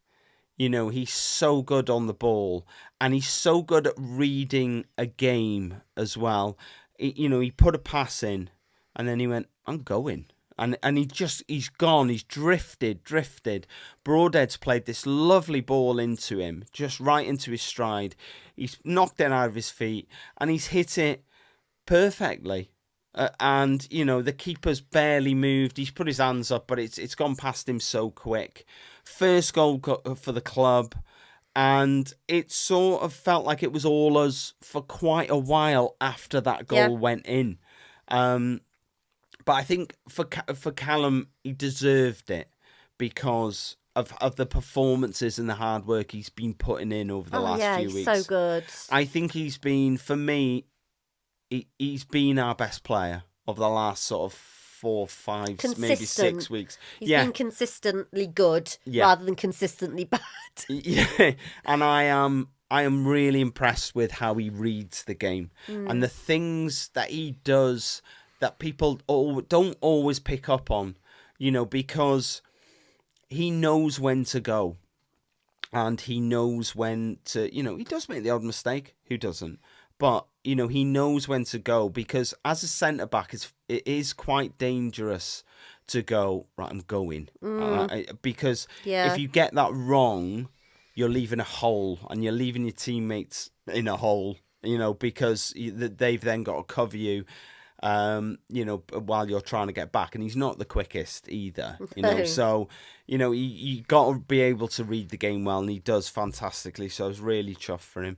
S1: he's so good on the ball. And he's so good at reading a game as well. He put a pass in. And then he went, I'm going. And he's gone. He's drifted. Broadhead's played this lovely ball into him, just right into his stride. He's knocked it out of his feet. And he's hit it perfectly. And the keeper's barely moved. He's put his hands up, but it's gone past him so quick. First goal for the club, and it sort of felt like it was all us for quite a while after that goal went in. But I think for Callum, he deserved it because of the performances and the hard work he's been putting in over the last few weeks.
S2: So good.
S1: I think he's been, for me, he's been our best player of the last sort of 4, 5, maybe 6 weeks.
S2: He's been consistently good rather than consistently bad.
S1: Yeah, and I am really impressed with how he reads the game and the things that he does that people don't always pick up on, because he knows when to go and he knows when to, he does make the odd mistake. Who doesn't? But, he knows when to go because as a centre-back, it is quite dangerous to go, right, I'm going. Because if you get that wrong, you're leaving a hole and you're leaving your teammates in a hole, because they've then got to cover you, while you're trying to get back. And he's not the quickest either, So, you got to be able to read the game well, and he does fantastically. So I was really chuffed for him.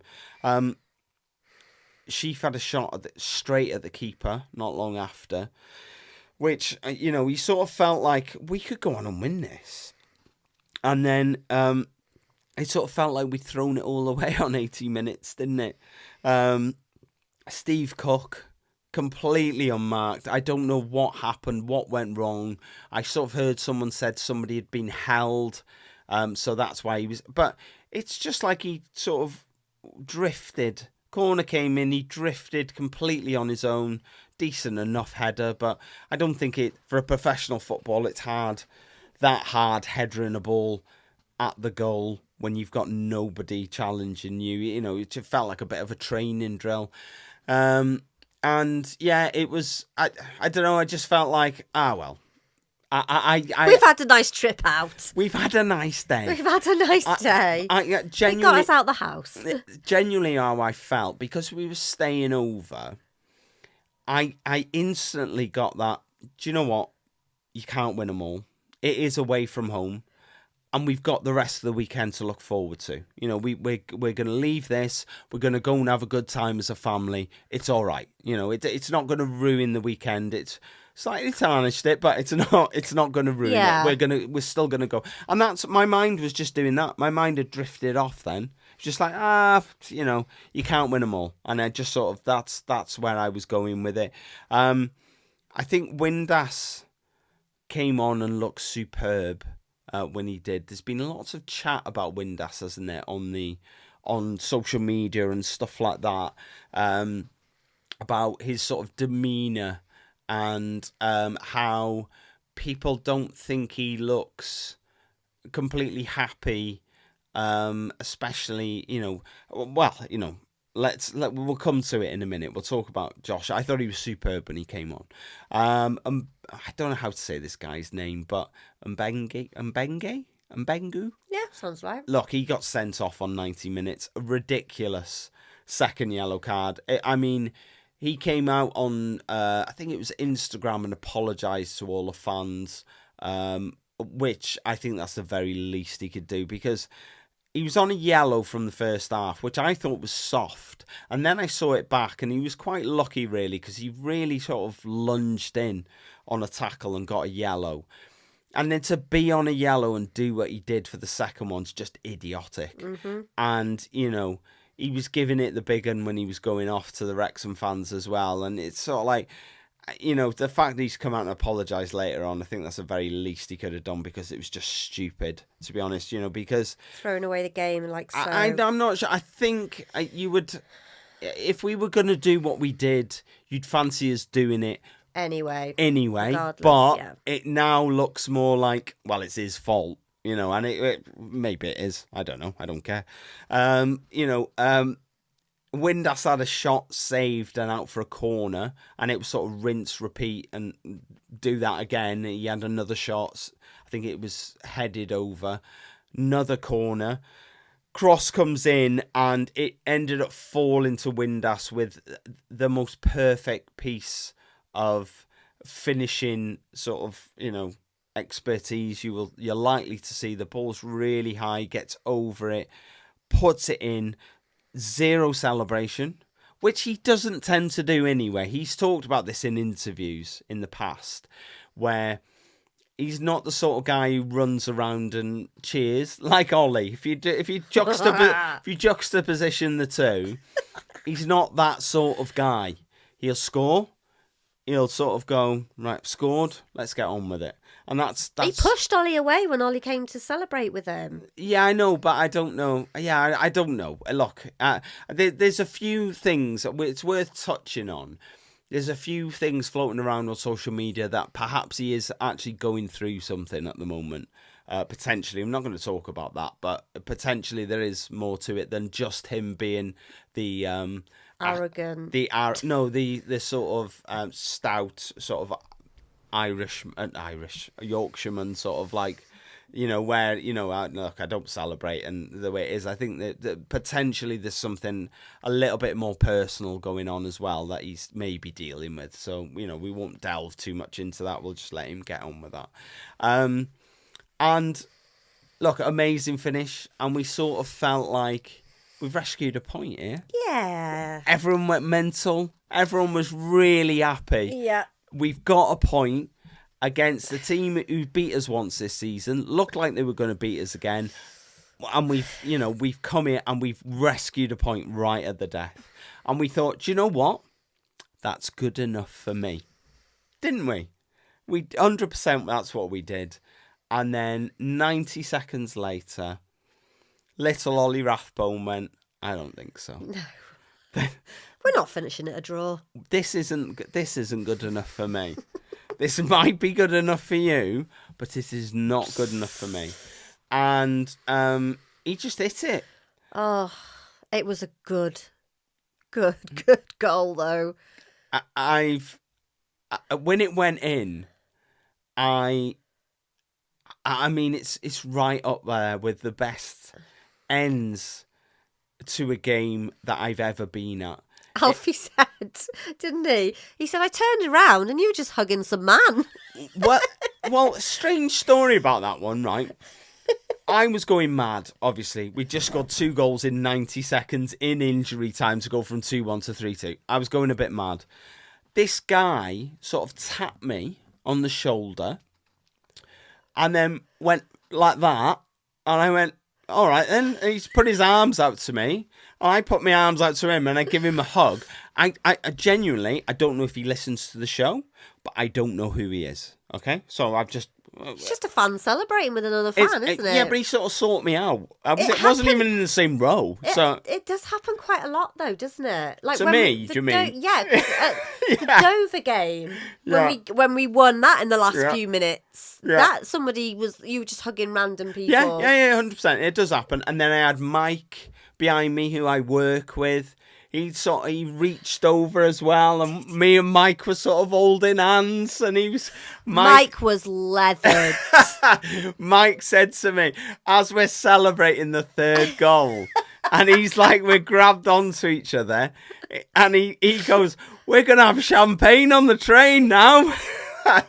S1: Sheaf had a shot straight at the keeper not long after, which, he sort of felt like we could go on and win this. And then it sort of felt like we'd thrown it all away on 80 minutes, didn't it? Steve Cook, completely unmarked. I don't know what happened, what went wrong. I sort of heard someone said somebody had been held, so that's why he was... But it's just like he sort of drifted. Corner came in, he drifted completely on his own. Decent enough header, but I don't think for a professional football, it's that hard headering a ball at the goal when you've got nobody challenging you. It felt like a bit of a training drill. And yeah, it was, I don't know, I just felt like, well.
S2: We've had a nice trip out.
S1: We've had a nice day.
S2: We've had a nice day.
S1: Genuinely,
S2: it got us out the house.
S1: Genuinely how I felt, because we were staying over, I instantly got that, do you know what? You can't win them all. It is away from home. And we've got the rest of the weekend to look forward to. We're going to leave this. We're going to go and have a good time as a family. It's all right. It's not going to ruin the weekend. It's slightly tarnished it, but it's not going to ruin it. We're still going to go. And that's, my mind was just doing that. My mind had drifted off then. It's just like, you can't win them all. And I just sort of, that's where I was going with it. I think Windass came on and looked superb. when he did. There's been lots of chat about Windass, hasn't there, on social media and stuff like that, about his sort of demeanour and how people don't think he looks completely happy, especially, we'll come to it in a minute. We'll talk about Josh. I thought he was superb when he came on. I don't know how to say this guy's name, but Mbengu?
S2: Yeah, sounds right.
S1: Look, he got sent off on 90 minutes. A ridiculous second yellow card. I mean, he came out on, I think it was Instagram, and apologised to all the fans, which I think that's the very least he could do, because he was on a yellow from the first half, which I thought was soft. And then I saw it back, and he was quite lucky, really, because he really sort of lunged in on a tackle and got a yellow. And then to be on a yellow and do what he did for the second one's just idiotic. Mm-hmm. And, he was giving it the big one when he was going off to the Wrexham fans as well. And it's sort of like, the fact that he's come out and apologised later on, I think that's the very least he could have done, because it was just stupid, to be honest, because...
S2: Throwing away the game like so.
S1: I'm not sure. I think you would... If we were going to do what we did, you'd fancy us doing it
S2: Anyway,
S1: but
S2: yeah.
S1: It now looks more like, well, it's his fault, and it maybe it is. I don't know. I don't care. Windass had a shot saved and out for a corner, and it was sort of rinse, repeat, and do that again. He had another shot. I think it was headed over. Another corner. Cross comes in, and it ended up falling to Windass with the most perfect piece of finishing sort of, expertise you're likely to see. The ball's really high, gets over it, puts it in, zero celebration, which he doesn't tend to do anyway. He's talked about this in interviews in the past, where he's not the sort of guy who runs around and cheers like Ollie. If you juxtaposition the two, he's not that sort of guy. He'll score. He'll sort of go, right, scored, let's get on with it. And that's...
S2: He pushed Ollie away when Ollie came to celebrate with him.
S1: Yeah, I know, but I don't know. Yeah, I don't know. Look, there's a few things it's worth touching on. There's a few things floating around on social media that perhaps he is actually going through something at the moment. Potentially. I'm not going to talk about that, but potentially there is more to it than just him being the...
S2: arrogant.
S1: The sort of stout, sort of Yorkshireman, sort of like, where, look, I don't celebrate, and the way it is, I think that potentially there's something a little bit more personal going on as well that he's maybe dealing with. So, we won't delve too much into that. We'll just let him get on with that. And look, amazing finish, and we sort of felt like we've rescued a point here.
S2: Yeah.
S1: Everyone went mental. Everyone was really happy.
S2: Yeah.
S1: We've got a point against the team who beat us once this season. Looked like they were going to beat us again. And we've come here and we've rescued a point right at the death. And we thought, do you know what? That's good enough for me. Didn't we? 100% that's what we did. And then 90 seconds later... Little Ollie Rathbone went, I don't think so.
S2: No. We're not finishing at a draw.
S1: This isn't good enough for me. This might be good enough for you, but it is not good enough for me. And he just hit it.
S2: Oh, it was a good goal, though.
S1: When it went in, I mean, it's right up there with the best ends to a game that I've ever been at.
S2: Alfie said, didn't he? He said, I turned around and you were just hugging some man.
S1: Well, strange story about that one, right? I was going mad, obviously. We just got 2 goals in 90 seconds in injury time to go from 2-1 to 3-2. I was going a bit mad. This guy sort of tapped me on the shoulder and then went like that. And I went, all right then. And he's put his arms out to me. And I put my arms out to him and I give him a hug. I genuinely, I don't know if he listens to the show, but I don't know who he is. Okay? So I've just
S2: It's just a fan celebrating with another fan, isn't it?
S1: Yeah, but he sort of sought me out.
S2: It
S1: wasn't
S2: happened-
S1: even in the same row. So
S2: It does happen quite a lot, though, doesn't it? Like
S1: To
S2: when
S1: me,
S2: the
S1: do you mean?
S2: Yeah, 'cause, the Dover game when we won that in the last few minutes.
S1: Yeah.
S2: That you were just hugging random people.
S1: yeah, 100%. It does happen. And then I had Mike behind me, who I work with. He reached over as well, and me and Mike were sort of holding hands, and
S2: Mike was leathered.
S1: Mike said to me, as we're celebrating the third goal, and he's like, we're grabbed onto each other, and he goes, we're going to have champagne on the train now. And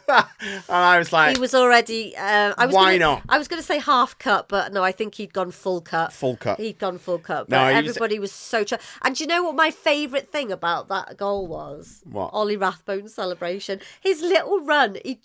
S1: I was like,
S2: He was already.
S1: Why not?
S2: I was going to say half cut, but no, I think he'd gone full cut.
S1: Full cut.
S2: He'd gone full cut.
S1: No,
S2: But everybody was so. And do you know what my favourite thing about that goal was?
S1: What?
S2: Ollie Rathbone's celebration. His little run. Do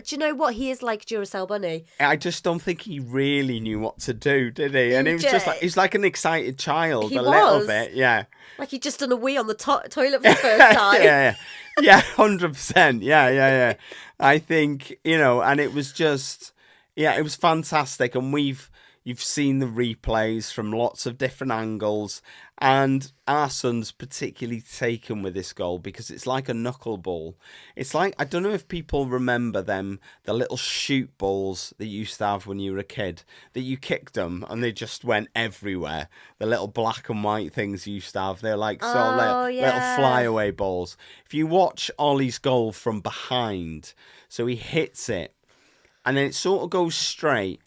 S2: you know what he is like, Duracell Bunny?
S1: I just don't think he really knew what to do, did he? And he was just like, he's like an excited child, little bit, yeah.
S2: Like he'd just done a wee on the toilet for the first time.
S1: Yeah, 100%. Yeah. I think, and it was just, it was fantastic. And you've seen the replays from lots of different angles. And our son's particularly taken with this goal because it's like a knuckleball. It's like, I don't know if people remember them, the little shoot balls that you used to have when you were a kid, that you kicked them and they just went everywhere. The little black and white things you used to have. They're like little flyaway balls. If you watch Ollie's goal from behind, so he hits it and then it sort of goes straight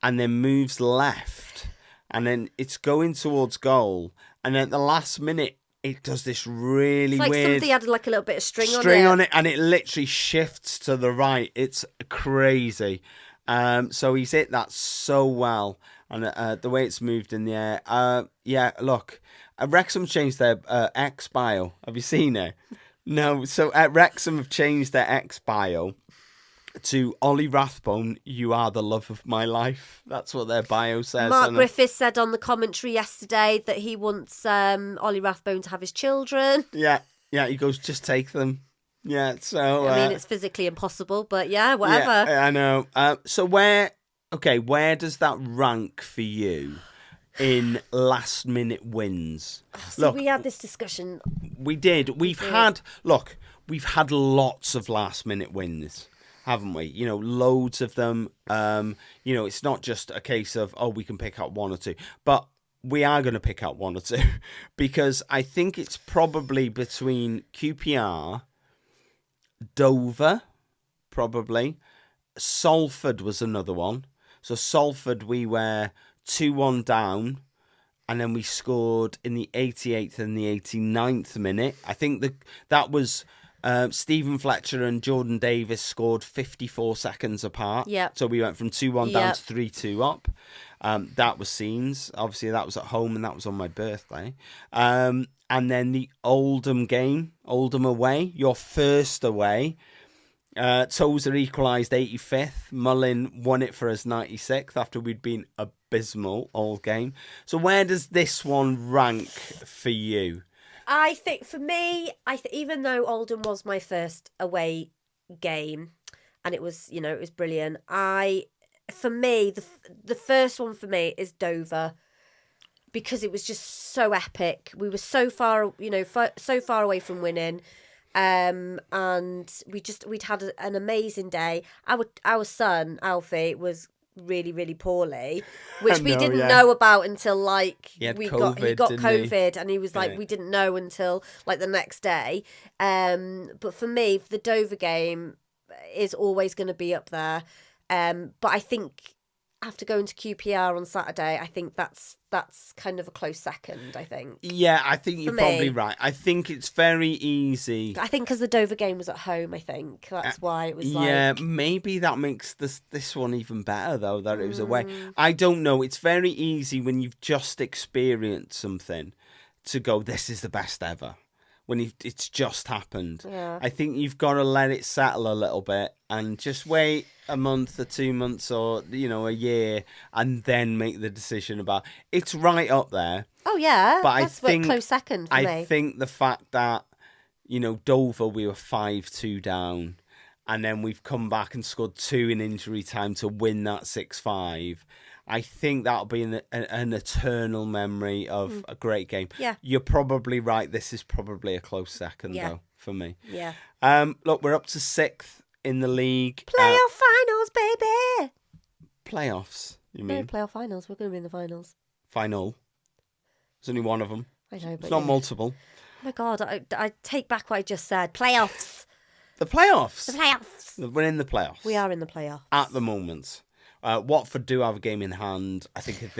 S1: and then moves left. And then it's going towards goal. And then at the last minute, it does this really
S2: it's like
S1: weird...
S2: somebody had like a little bit of string
S1: on it. And it literally shifts to the right. It's crazy. So he's hit that so well. And the way it's moved in the air. Look. Wrexham changed their X bio. Have you seen it? No. So Wrexham have changed their X bio to Ollie Rathbone, you are the love of my life. That's what their bio says.
S2: Mark Griffiths said on the commentary yesterday that he wants Ollie Rathbone to have his children.
S1: Yeah, he goes, just take them. Yeah, so...
S2: I mean, it's physically impossible, but yeah, whatever.
S1: Yeah, I know. So where does that rank for you in last-minute wins?
S2: So look, we had this discussion.
S1: We did. We've had lots of last-minute wins, haven't we? Loads of them. It's not just a case of, we can pick out one or two. But we are going to pick out one or two because I think it's probably between QPR, Dover, probably. Salford was another one. So Salford, we were 2-1 down. And then we scored in the 88th and the 89th minute. I think that was... Stephen Fletcher and Jordan Davis scored 54 seconds apart.
S2: Yep.
S1: So we went from 2-1 down to 3-2 up. That was scenes. Obviously, that was at home and that was on my birthday. And then the Oldham game, Oldham away, your first away. Tozer equalised 85th. Mullin won it for us 96th after we'd been abysmal all game. So where does this one rank for you?
S2: I think for me, even though Oldham was my first away game, and it was brilliant. For me, the first one for me is Dover, because it was just so epic. We were so far, so far away from winning, and we'd had an amazing day. Our son Alfie was really, really poorly, which we didn't know about until he got COVID, and he was like, we didn't know until like the next day. But for me, the Dover game is always going to be up there. But I think after going to QPR on Saturday, I think that's kind of a close second, I think.
S1: Yeah, I think you're probably right. I think it's very easy.
S2: I think because the Dover game was at home, I think that's why it was
S1: Yeah, maybe that makes this one even better, though, that it was away. I don't know. It's very easy when you've just experienced something to go, this is the best ever. When it's just happened.
S2: Yeah.
S1: I think you've got to let it settle a little bit and just wait a month or 2 months or, a year and then make the decision about it's right up there.
S2: Oh, yeah.
S1: But
S2: that's a close second for me.
S1: I think the fact that, Dover, we were 5-2 down and then we've come back and scored 2 in injury time to win that 6-5. I think that'll be an eternal memory of a great game.
S2: Yeah.
S1: You're probably right. This is probably a close second, though, for me.
S2: Yeah.
S1: Look, we're up to 6th in the league.
S2: Playoff finals, baby.
S1: Playoffs, you
S2: No,
S1: mean?
S2: playoff finals. We're going to be in the finals.
S1: Final. There's only one of them.
S2: I know, but
S1: It's not multiple.
S2: Oh my God, I take back what I just said. Playoffs.
S1: The playoffs.
S2: The playoffs.
S1: We're in the playoffs.
S2: We are in the playoffs.
S1: At the moment. Watford do have a game in hand. I think if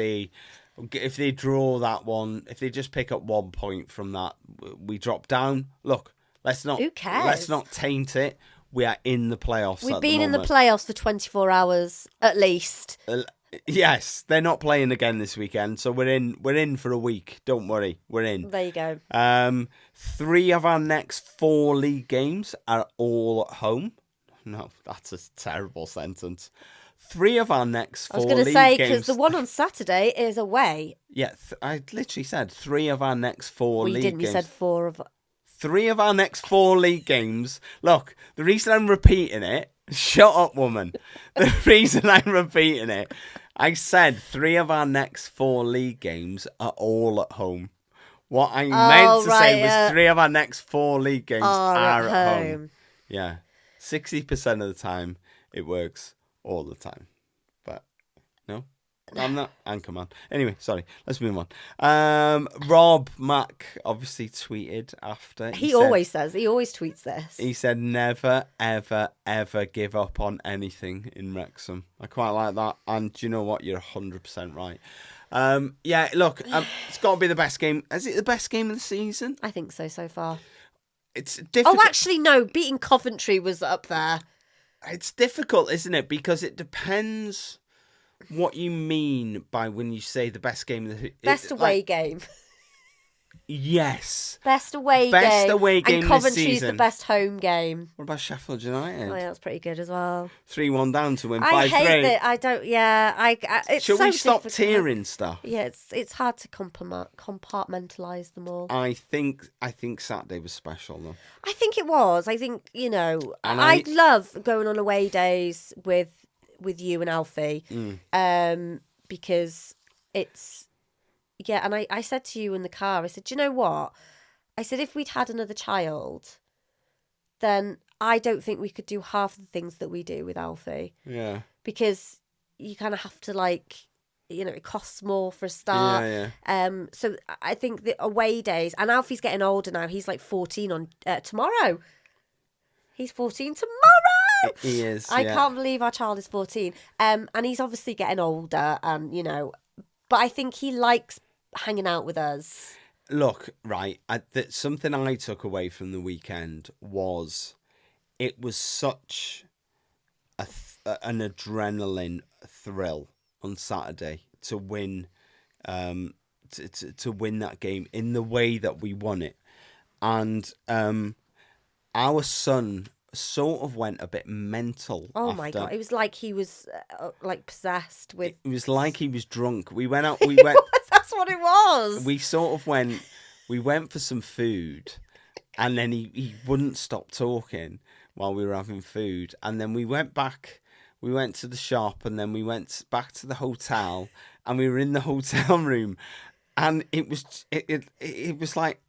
S1: they draw that one, if they just pick up 1 point from that, we drop down. Look, let's not.
S2: Who cares?
S1: Let's not taint it. We are in the playoffs.
S2: We've been in the playoffs for 24 hours at least.
S1: Yes, they're not playing again this weekend, so we're in for a week. Don't worry, we're in.
S2: There you go.
S1: 3 of our next 4 league games are all at home. No, that's a terrible sentence. 3 of our next 4 league games.
S2: I was going to say, because the one on Saturday is away.
S1: Yeah, I literally said 3 of our next 4 league games.
S2: You didn't, you said 4 of...
S1: 3 of our next 4 league games. Look, the reason I'm repeating it... Shut up, woman. The reason I'm repeating it... I said 3 of our next 4 league games are all at home. What I meant to say was 3 of our next 4 league games are at home. Yeah. 60% of the time, it works all the time. But, no, I'm not. And come on. Anyway, sorry. Let's move on. Rob Mack obviously tweeted after.
S2: He always tweets this.
S1: He said, never, ever, ever give up on anything in Wrexham. I quite like that. And do you know what? You're 100% right. Yeah, look, it's got to be the best game. Is it the best game of the season?
S2: I think so far.
S1: It's difficult.
S2: Oh, actually, no. Beating Coventry was up there.
S1: It's difficult, isn't it? Because it depends what you mean by when you say the best game of the
S2: best away game.
S1: Yes.
S2: Best away game. And Coventry's the best home game.
S1: What about Sheffield United?
S2: Oh, yeah, that's pretty good as well.
S1: 3-1 down to win 5-3.
S2: I hate it. I don't. Yeah, it's
S1: Should
S2: so
S1: we stop
S2: difficult.
S1: tearing stuff?
S2: Yeah, it's hard to compartmentalise them all.
S1: I think Saturday was special though.
S2: I think it was. I think I love going on away days with you and Alfie, because it's. Yeah, and I said to you in the car, I said, do you know what? I said, if we'd had another child, then I don't think we could do half the things that we do with Alfie.
S1: Yeah.
S2: Because you kind of have to it costs more for a start.
S1: Yeah.
S2: So I think the away days, and Alfie's getting older now. He's 14 on tomorrow. He's 14 tomorrow.
S1: He is.
S2: I can't believe our child is 14. And he's obviously getting older, and but I think he likes hanging out with us.
S1: Look, right, something I took away from the weekend was it was such an adrenaline thrill on Saturday to win to win that game in the way that we won it. And our son sort of went a bit mental.
S2: Oh my God, it was like he was possessed with...
S1: It was like he was drunk. We went out,
S2: That's what it was.
S1: We went for some food, and then he wouldn't stop talking while we were having food. And then we went to the shop, and then we went back to the hotel, and we were in the hotel room, and it was like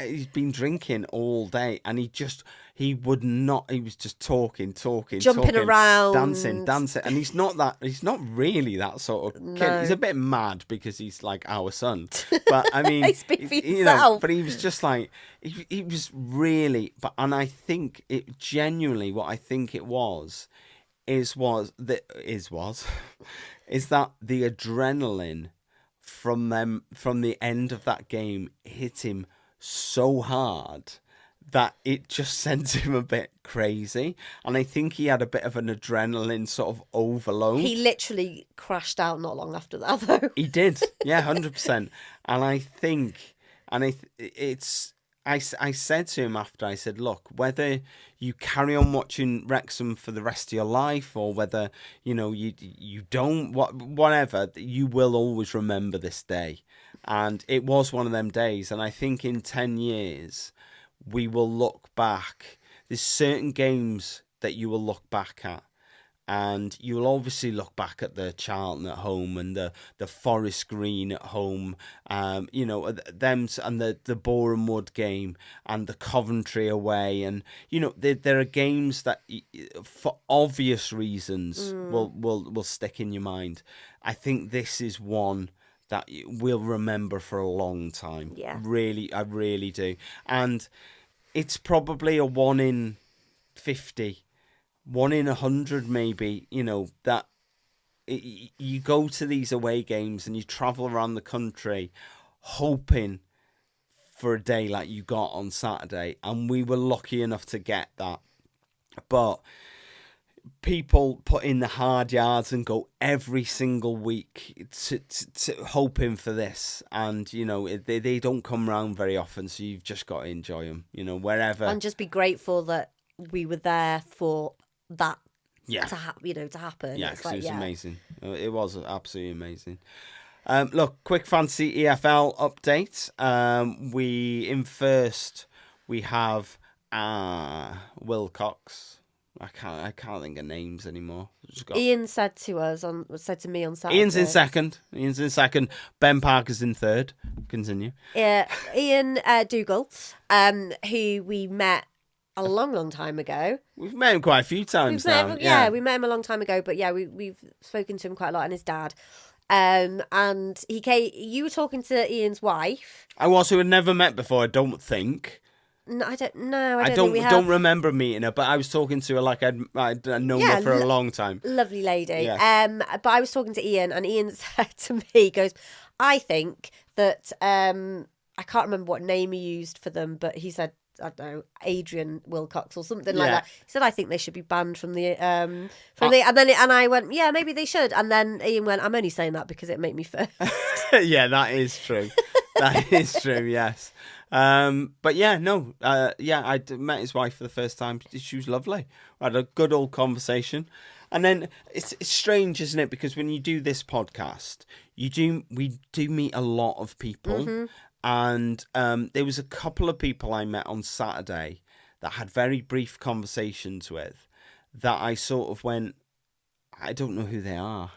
S1: he's been drinking all day, and he was just talking,
S2: jumping around,
S1: dancing, and he's not really that sort of kid. He's a bit mad because he's like our son, but I mean, but he was just like he was really, and I think it genuinely, what I think it was is that the adrenaline from the end of that game hit him so hard that it just sent him a bit crazy. And I think he had a bit of an adrenaline sort of overload.
S2: He literally crashed out not long after that, though.
S1: He did. Yeah, 100%. And I think, I said to him after, I said, look, whether you carry on watching Wrexham for the rest of your life or whether, you don't, whatever, you will always remember this day. And it was one of them days. And I think in 10 years, we will look back. There's certain games that you will look back at. And you will obviously look back at the Charlton at home and the Forest Green at home, them and the Boreham Wood game and the Coventry away, and there are games that, for obvious reasons, will stick in your mind. I think this is one that we'll remember for a long time.
S2: Yeah,
S1: really, I really do, and it's probably a 1 in 50. 1 in 100 maybe, that you go to these away games and you travel around the country hoping for a day like you got on Saturday, and we were lucky enough to get that. But people put in the hard yards and go every single week to hoping for this, and they don't come around very often, so you've just got to enjoy them, wherever,
S2: and just be grateful that we were there for that to happen.
S1: Yeah, it was amazing. It was absolutely amazing. Look, quick fancy EFL update. We have Wilcox. I can't think of names anymore.
S2: Ian said to me on Saturday.
S1: Ian's in second. Ben Parker's in third. Continue.
S2: Ian Dougal, who we met a long time ago.
S1: We've met him quite a few times now.
S2: We met him a long time ago, but we've spoken to him quite a lot, and his dad. And he came. You were talking to Ian's wife.
S1: I was, who had never met before, I don't think.
S2: No, I don't know. I don't think we have.
S1: Don't remember meeting her, but I was talking to her like I'd known her for a long time.
S2: Lovely lady.
S1: Yeah.
S2: But I was talking to Ian, and Ian said to me, he goes, I think that I can't remember what name he used for them, but he said, I don't know, Adrian Wilcox or something like that. He said, I think they should be banned from the and I went, yeah, maybe they should. And then Ian went, I'm only saying that because it made me first.
S1: Yeah, that is true. That is true. Yes. But yeah, no. I met his wife for the first time. She was lovely. We had a good old conversation. And then it's strange, isn't it? Because when you do this podcast, we do meet a lot of people. Mm-hmm. And there was a couple of people I met on Saturday that I had very brief conversations with that I sort of went, I don't know who they are.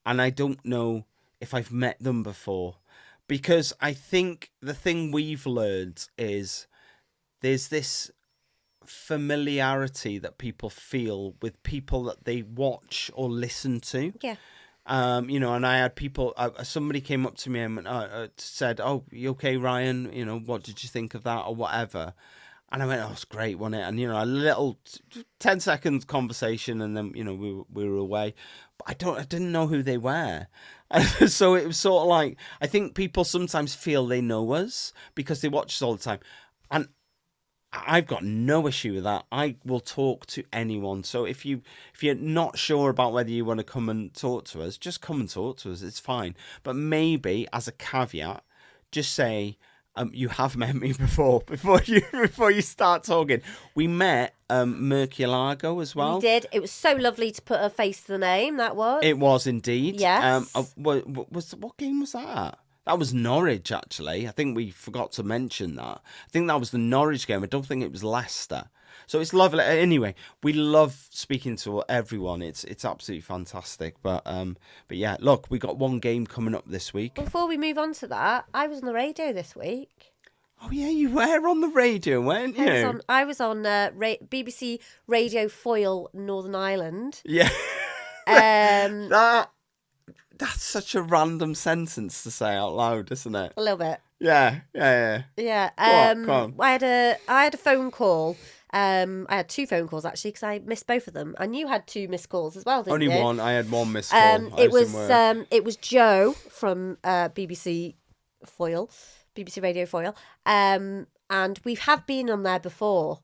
S1: And I don't know if I've met them before. Because I think the thing we've learned is there's this familiarity that people feel with people that they watch or listen to.
S2: Yeah.
S1: And I had people, somebody came up to me and said, oh, you okay, Ryan? What did you think of that or whatever? And I went, oh, it's great, wasn't it? And, a little 10-second conversation, and then, we were away. But I didn't know who they were. And so it was sort of like, I think people sometimes feel they know us because they watch us all the time. And I've got no issue with that. I will talk to anyone. So if you're not sure about whether you want to come and talk to us, just come and talk to us. It's fine. But maybe as a caveat, just say you have met me before you start talking. We met Murcielago as well.
S2: We did. It was so lovely to put a face to the name. That was.
S1: It was indeed.
S2: Yes.
S1: What game was that? That was Norwich, actually. I think we forgot to mention that. I think that was the Norwich game. I don't think it was Leicester. So it's lovely. Anyway, we love speaking to everyone. It's absolutely fantastic. But yeah, look, we got one game coming up this week.
S2: Before we move on to that, I was on the radio this week.
S1: Oh yeah, you were on the radio, weren't you?
S2: I was on BBC Radio Foyle, Northern Ireland.
S1: Yeah. That's such a random sentence to say out loud, isn't it?
S2: A little bit.
S1: Yeah. Go on.
S2: I had a phone call. I had 2 phone calls actually because I missed both of them, and you had 2 missed calls as well, didn't you?
S1: Only one. I had 1 missed call.
S2: It was Joe from BBC Foyle, BBC Radio Foyle, and we have been on there before.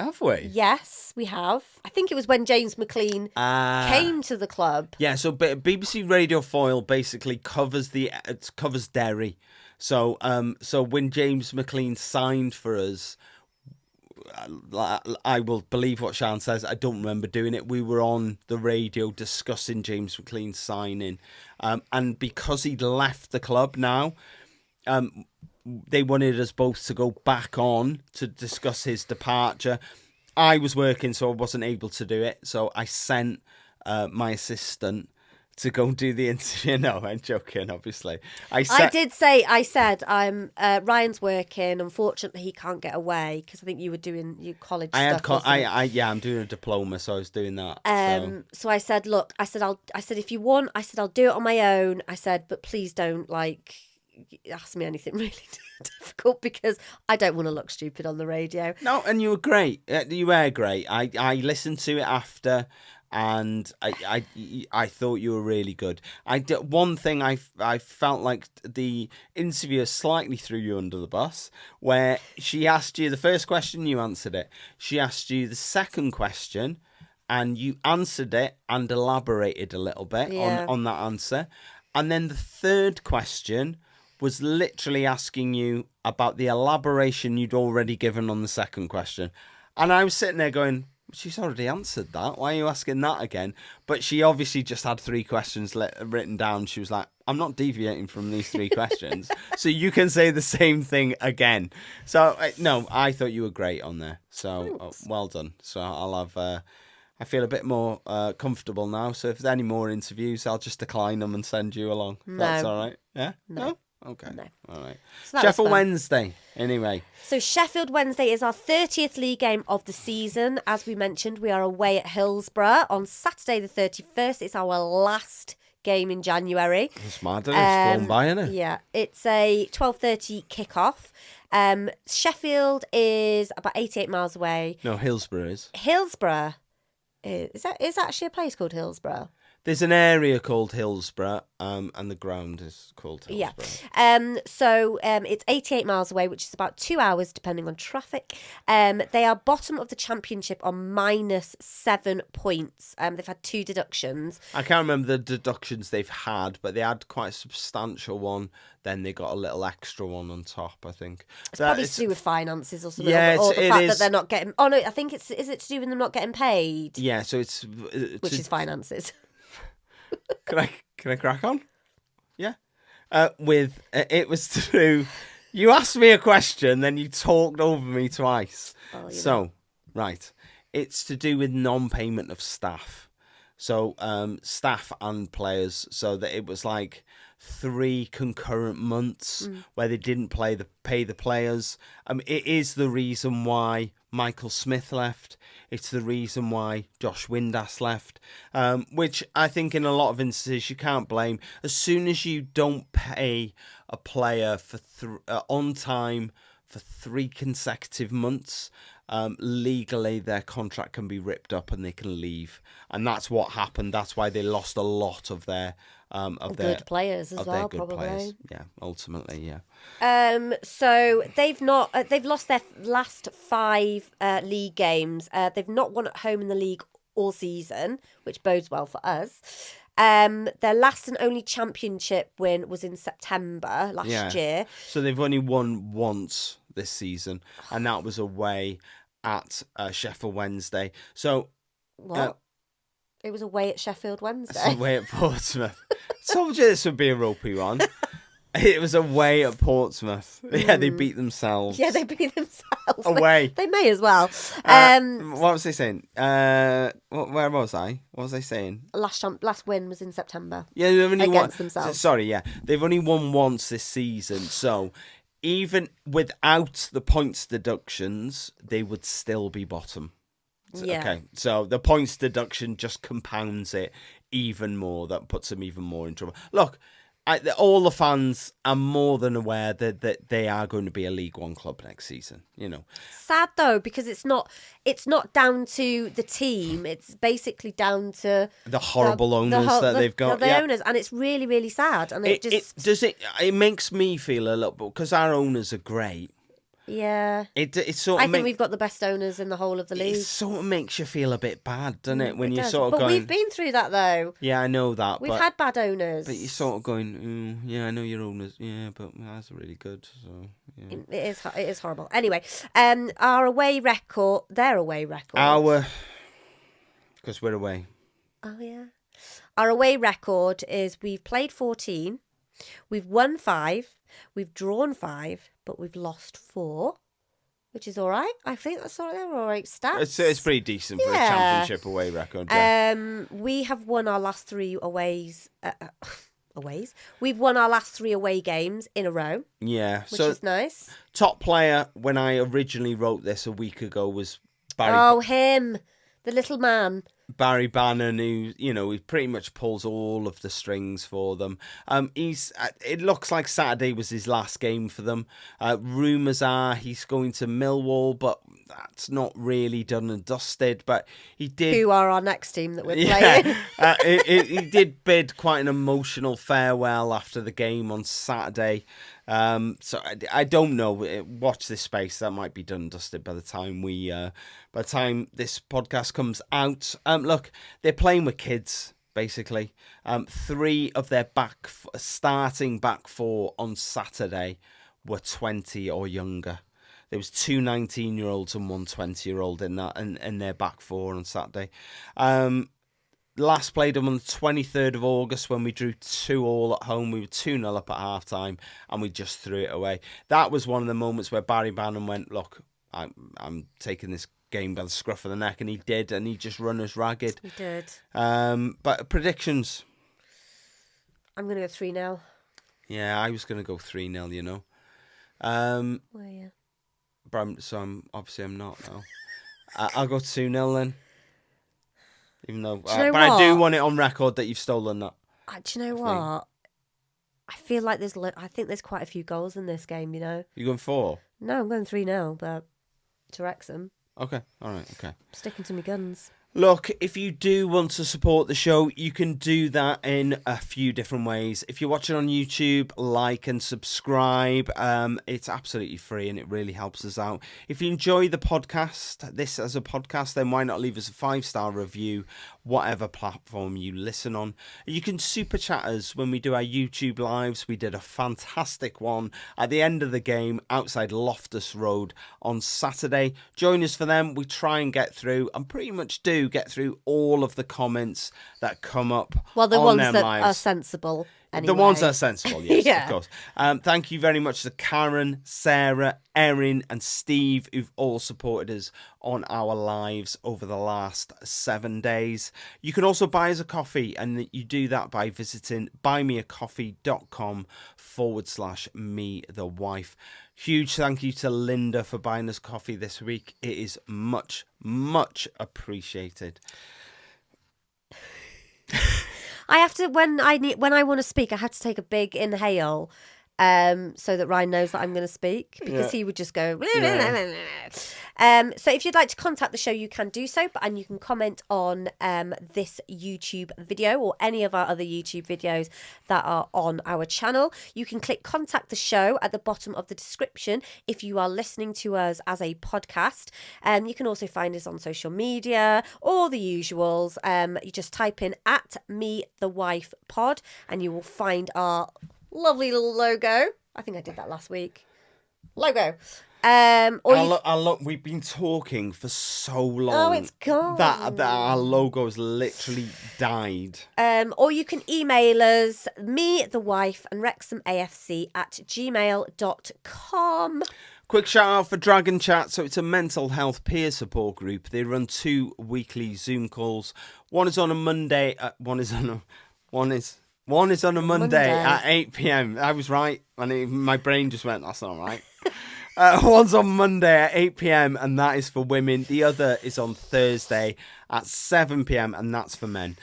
S1: Have we?
S2: Yes, we have. I think it was when James McLean came to the club.
S1: Yeah, so BBC Radio Foyle basically covers Derry. So when James McLean signed for us, I will believe what Sian says. I don't remember doing it. We were on the radio discussing James McLean's signing, and because he'd left the club now, they wanted us both to go back on to discuss his departure. I was working, so I wasn't able to do it. So I sent my assistant to go do the interview. No, I'm joking, obviously. I
S2: said, Ryan's working. Unfortunately, he can't get away because I think you were doing your college stuff.
S1: I'm doing a diploma, so I was doing that.
S2: So I said, look, I said, if you want, I said, I'll do it on my own. I said, but please don't ask me anything really difficult because I don't want to look stupid on the radio.
S1: No, and you were great. You were great. I listened to it after, and I thought you were really good. One thing I felt like the interviewer slightly threw you under the bus, where she asked you the first question, you answered it. She asked you the second question, and you answered it and elaborated a little bit on that answer. And then the third question was literally asking you about the elaboration you'd already given on the second question. And I was sitting there going, she's already answered that. Why are you asking that again? But she obviously just had 3 questions written down. She was like, I'm not deviating from these 3 questions. So you can say the same thing again. So, no, I thought you were great on there. So, well done. So I'll have... I feel a bit more comfortable now. So if there's any more interviews, I'll just decline them and send you along.
S2: No.
S1: That's all right. Yeah?
S2: No?
S1: Okay.
S2: No.
S1: All right.
S2: So
S1: Sheffield Wednesday, anyway.
S2: So Sheffield Wednesday is our 30th league game of the season. As we mentioned, we are away at Hillsborough on Saturday the 31st. It's our last game in January.
S1: It's mad, isn't it? It's flown by, isn't it?
S2: Yeah. It's a 12:30 kickoff. Sheffield is about 88 miles away.
S1: No, Hillsborough is.
S2: Hillsborough is actually a place called Hillsborough.
S1: There's an area called Hillsborough, and the ground is called Hillsborough.
S2: Yeah. So it's 88 miles away, which is about 2 hours, depending on traffic. They are bottom of the championship on -7 points. They've had 2 deductions.
S1: I can't remember the deductions they've had, but they had quite a substantial one. Then they got a little extra one on top, I think.
S2: It's probably to do with finances or something.
S1: Yeah,
S2: or the fact that they're not getting... Oh, no, I think is it to do with them not getting paid?
S1: Yeah, so it's...
S2: Which is finances.
S1: Can I crack on? Yeah. It was to... You asked me a question, then you talked over me twice.
S2: Oh,
S1: right. It's to do with non-payment of staff. So, staff and players. So that it was like 3 concurrent months where they didn't pay the players. It is the reason why Michael Smith left. It's the reason why Josh Windass left, which I think in a lot of instances you can't blame. As soon as you don't pay a player for on time for 3 consecutive months, legally their contract can be ripped up and they can leave, and that's what happened. That's why they lost a lot of their
S2: good players as well, probably.
S1: Players. Yeah, ultimately, yeah.
S2: So they've lost their last 5 league games. They've not won at home in the league all season, which bodes well for us. Their last and only championship win was in September last year.
S1: So they've only won once this season, and that was away at Sheffield Wednesday. So
S2: what? It was away at Sheffield Wednesday.
S1: It's away at Portsmouth. Told you this would be a ropey one. It was away at Portsmouth. Yeah, they beat themselves.
S2: Yeah, they beat themselves.
S1: Away.
S2: They may as well.
S1: What was they saying? Where was I? What was I saying?
S2: Last win was in September.
S1: Yeah, they've only
S2: against themselves.
S1: Sorry, yeah. They've only won once this season. So even without the points deductions, they would still be bottom.
S2: Yeah.
S1: Okay, so the points deduction just compounds it even more. That puts them even more in trouble. Look, all the fans are more than aware that they are going to be a League One club next season. You know,
S2: sad though, because it's not down to the team. It's basically down to
S1: the horrible owners that they've got.
S2: The owners, and it's really, really sad. And
S1: it makes me feel a little bit, because our owners are great.
S2: Yeah,
S1: it sort of.
S2: I think we've got the best owners in the whole of the league.
S1: It sort of makes you feel a bit bad, doesn't it? When
S2: it
S1: you're
S2: does.
S1: sort of
S2: but
S1: going.
S2: We've been through that though.
S1: Yeah, I know that.
S2: We've had bad owners.
S1: But you're sort of going, yeah, I know your owners. Yeah, but that's really good. So yeah.
S2: It is horrible. Anyway, their away record.
S1: Because we're away.
S2: Oh yeah, our away record is we've played 14, we've won 5, we've drawn 5, but we've lost 4. which is all right. I think that's all right. They're all right stats.
S1: It's pretty decent for a
S2: Yeah.
S1: championship away record. Yeah.
S2: We have won our last 3 aways. We've won our last 3 away games in a row,
S1: Yeah.
S2: which is nice.
S1: Top player when I originally wrote this a week ago was Barry.
S2: Oh, him, the little man.
S1: Barry Bannon, who he pretty much pulls all of the strings for them. It looks like Saturday was his last game for them. Rumours are he's going to Millwall, but that's not really done and dusted. But he did.
S2: Who are our next team that we're playing?
S1: He did bid quite an emotional farewell after the game on Saturday. So I don't know. Watch this space. That might be done and dusted by the time this podcast comes out. Look, they're playing with kids basically. 3 of their starting back 4 on Saturday were 20 or younger. There was 2 19-year-olds and 1 20-year-old in that, in their back 4 on Saturday. Last played them on the 23rd of August when we drew 2-2 at home. We were 2-0 up at half-time and we just threw it away. That was one of the moments where Barry Bannon went, look, I'm taking this game by the scruff of the neck, and he did, and he just run us ragged.
S2: He did.
S1: But predictions?
S2: I'm going to go 3-0.
S1: Yeah, I was going to go 3-0,
S2: Where are you?
S1: But I'm not now. I'll go 2-0 then. Even though, I do want it on record that you've stolen that.
S2: Do you know what? I feel like I think there's quite a few goals in this game.
S1: You going 4?
S2: No, I'm going 3-0, but to Wrexham.
S1: Okay, all right, okay.
S2: Sticking to my guns.
S1: Look, if you do want to support the show, you can do that in a few different ways. If you're watching on YouTube, like and subscribe. It's absolutely free and it really helps us out. If you enjoy the podcast, this as a podcast, then why not leave us a 5-star review, whatever platform you listen on. You can super chat us when we do our YouTube lives. We did a fantastic one at the end of the game outside Loftus Road on Saturday. Join us for them. We try and get through, and pretty much do get through all of the comments that come up.
S2: Well, the
S1: on
S2: ones
S1: them
S2: that
S1: lives.
S2: are sensible. Anyway.
S1: The ones that are sensible, yes,
S2: Yeah.
S1: of course. Thank you very much to Karen, Sarah, Erin and Steve, who've all supported us on our lives over the last 7 days. You can also buy us a coffee, and you do that by visiting buymeacoffee.com/me-the-wife. Huge thank you to Linda for buying us coffee this week. It is much, much appreciated.
S2: I have to when I want to speak, I have to take a big inhale, so that Ryan knows that I'm going to speak, because he would just go. So if you'd like to contact the show, you can do so, and you can comment on this YouTube video or any of our other YouTube videos that are on our channel. You can click contact the show at the bottom of the description if you are listening to us as a podcast. You can also find us on social media, all the usuals. You just type in @MeTheWifePod and you will find our lovely little logo. I think I did that last week. Logo.
S1: Look, we've been talking for so long.
S2: Oh, it's gone.
S1: That our logo has literally died.
S2: Or you can email us, me, the wife, and wrexhamafc@gmail.com.
S1: Quick shout out for Dragon Chat. So it's a mental health peer support group. They run 2 weekly Zoom calls. One is on a Monday. One is on a Monday at 8 p.m. I was right. My brain just went, that's not right. One's on Monday at 8 p.m. and that is for women. The other is on Thursday at 7 p.m. and that's for men.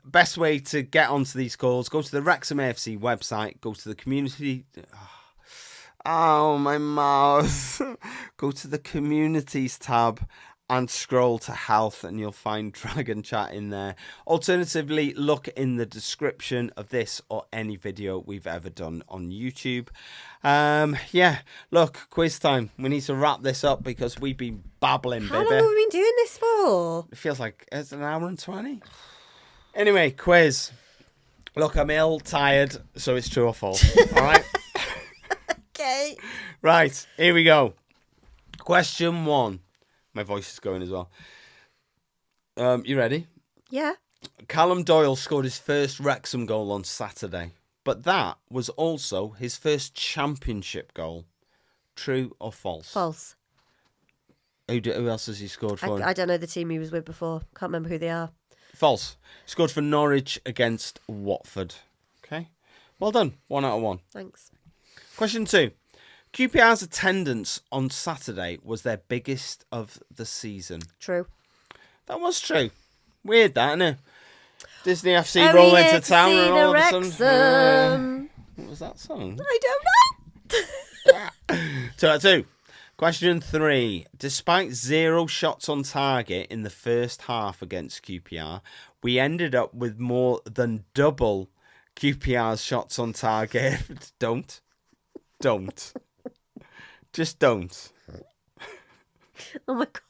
S1: Best way to get onto these calls, go to the Wrexham AFC website, go to the community. Oh, my mouse. Go to the communities tab and scroll to health and you'll find Dragon Chat in there. Alternatively, look in the description of this or any video we've ever done on YouTube. Look, quiz time. We need to wrap this up because we've been babbling,
S2: How
S1: baby.
S2: long have we been doing this for?
S1: It feels like it's an hour and 20. Anyway, quiz. Look, I'm ill, tired, so it's true or false. All right?
S2: Okay.
S1: Right, here we go. Question 1. My voice is going as well. You ready?
S2: Yeah.
S1: Callum Doyle scored his first Wrexham goal on Saturday, but that was also his first championship goal. True or false?
S2: False.
S1: Who else has he scored for?
S2: I don't know the team he was with before. Can't remember who they are.
S1: False. Scored for Norwich against Watford. Okay. Well done. 1 out of 1.
S2: Thanks.
S1: Question 2. QPR's attendance on Saturday was their biggest of the season.
S2: True.
S1: That was true. Weird, that, isn't it? Disney FC
S2: Oh,
S1: roll
S2: yeah,
S1: into town
S2: see
S1: and all
S2: the
S1: of a sudden...
S2: Wrexham.
S1: What was that song?
S2: I don't know.
S1: 2 out of 2. Question 3. Despite 0 shots on target in the first half against QPR, we ended up with more than double QPR's shots on target. Don't. Just don't.
S2: Oh my God.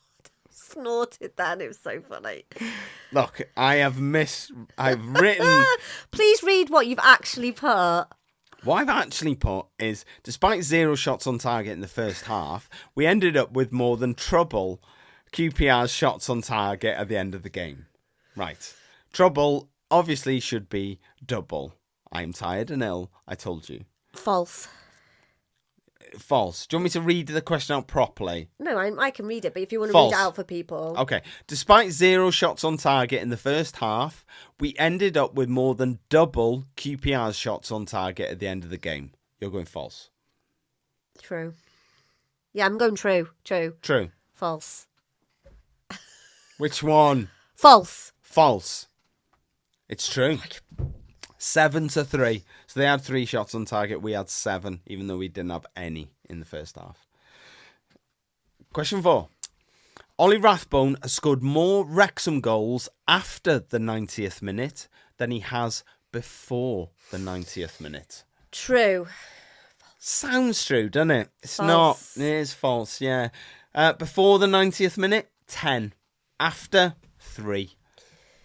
S2: Snorted that. It was so funny.
S1: Look, I've written...
S2: Please read what you've actually put.
S1: What I've actually put is, despite 0 shots on target in the first half, we ended up with more than trouble QPR's shots on target at the end of the game. Right. Trouble obviously should be double. I'm tired and ill, I told you.
S2: False.
S1: False. Do you want me to read the question out properly?
S2: No, I can read it, but if you want to
S1: False.
S2: read it out for people.
S1: Okay. Despite 0 shots on target in the first half, we ended up with more than double QPR's shots on target at the end of the game. You're going false.
S2: True. Yeah, I'm going true.
S1: True.
S2: False.
S1: Which one?
S2: False.
S1: False. It's true. 7-3. So they had 3 shots on target. We had 7, even though we didn't have any in the first half. Question 4. Ollie Rathbone has scored more Wrexham goals after the 90th minute than he has before the 90th minute.
S2: True.
S1: Sounds true, doesn't it? It's
S2: False.
S1: not. It is false, yeah. Before the 90th minute, 10. After, 3.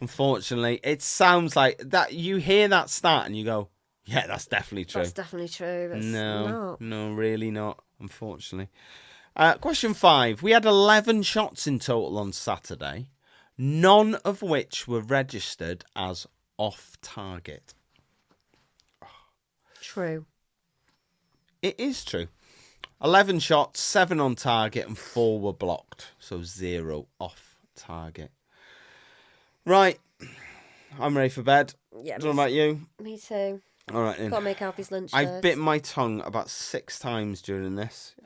S1: Unfortunately, it sounds like that. You hear that stat and you go, yeah, that's definitely true.
S2: That's definitely true. That's
S1: No,
S2: not.
S1: really not, unfortunately. Question 5. We had 11 shots in total on Saturday, none of which were registered as off target.
S2: True.
S1: It is true. 11 shots, 7 on target, and 4 were blocked. So 0 off target. Right. I'm ready for bed.
S2: Yeah.
S1: What about you?
S2: Me too.
S1: All right, then.
S2: Got to make Alfie's lunch
S1: I've
S2: first.
S1: bit my tongue about 6 times during this.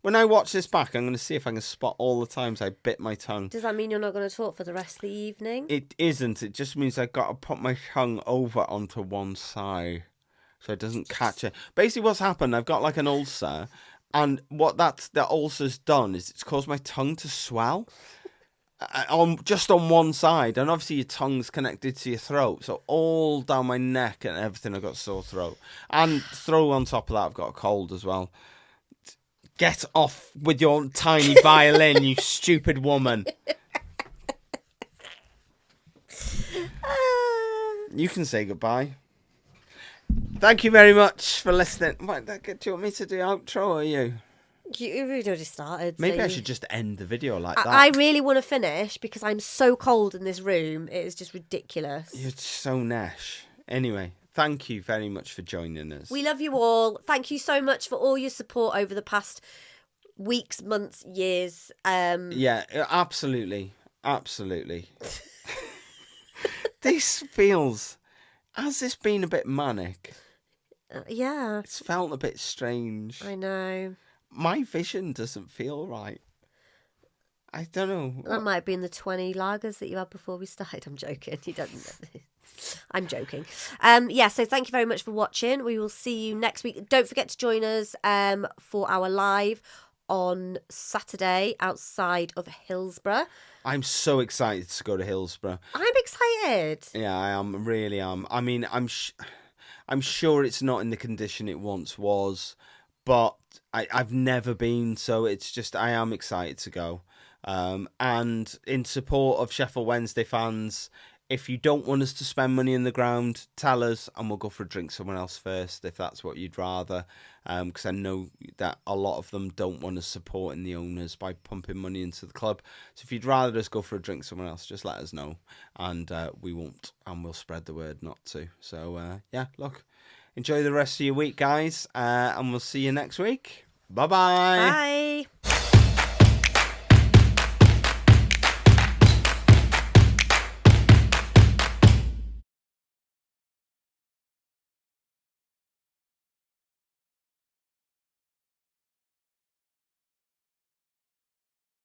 S1: When I watch this back, I'm gonna see if I can spot all the times I bit my tongue.
S2: Does that mean you're not going to talk for the rest of the evening?
S1: It isn't. It just means I've got to put my tongue over onto one side so it doesn't catch it. Basically, what's happened, I've got like an ulcer, and what the ulcer's done is it's caused my tongue to swell. Just on one side, and obviously your tongue's connected to your throat, so all down my neck and everything, I've got sore throat, and throw on top of that, I've got a cold as well. Get off with your tiny violin, you stupid woman. You can say goodbye. Thank you very much for listening. What, do you want me to do outro, or you?
S2: You've already started.
S1: Maybe
S2: so
S1: I should just end the video like that.
S2: I really want to finish because I'm so cold in this room. It is just ridiculous.
S1: You're so nash. Anyway, thank you very much for joining us.
S2: We love you all. Thank you so much for all your support over the past weeks, months, years.
S1: Yeah, absolutely. Absolutely. This feels... Has this been a bit manic?
S2: Yeah.
S1: It's felt a bit strange.
S2: I know.
S1: My vision doesn't feel right. I don't know.
S2: That might have been the 20 lagers that you had before we started. I'm joking. You don't know. I'm joking. Yeah, so thank you very much for watching. We will see you next week. Don't forget to join us for our live on Saturday outside of Hillsborough.
S1: I'm so excited to go to Hillsborough.
S2: I'm excited.
S1: Yeah, I am. Really am. I mean, I'm sure it's not in the condition it once was, but I've never been, so it's just I am excited to go. And in support of Sheffield Wednesday fans, if you don't want us to spend money in the ground, tell us and we'll go for a drink somewhere else first if that's what you'd rather. Because I know that a lot of them don't want us supporting the owners by pumping money into the club. So if you'd rather just go for a drink somewhere else, just let us know. And we won't, and we'll spread the word not to. So, yeah, look, enjoy the rest of your week, guys. And we'll see you next week. Bye-bye.
S2: Bye.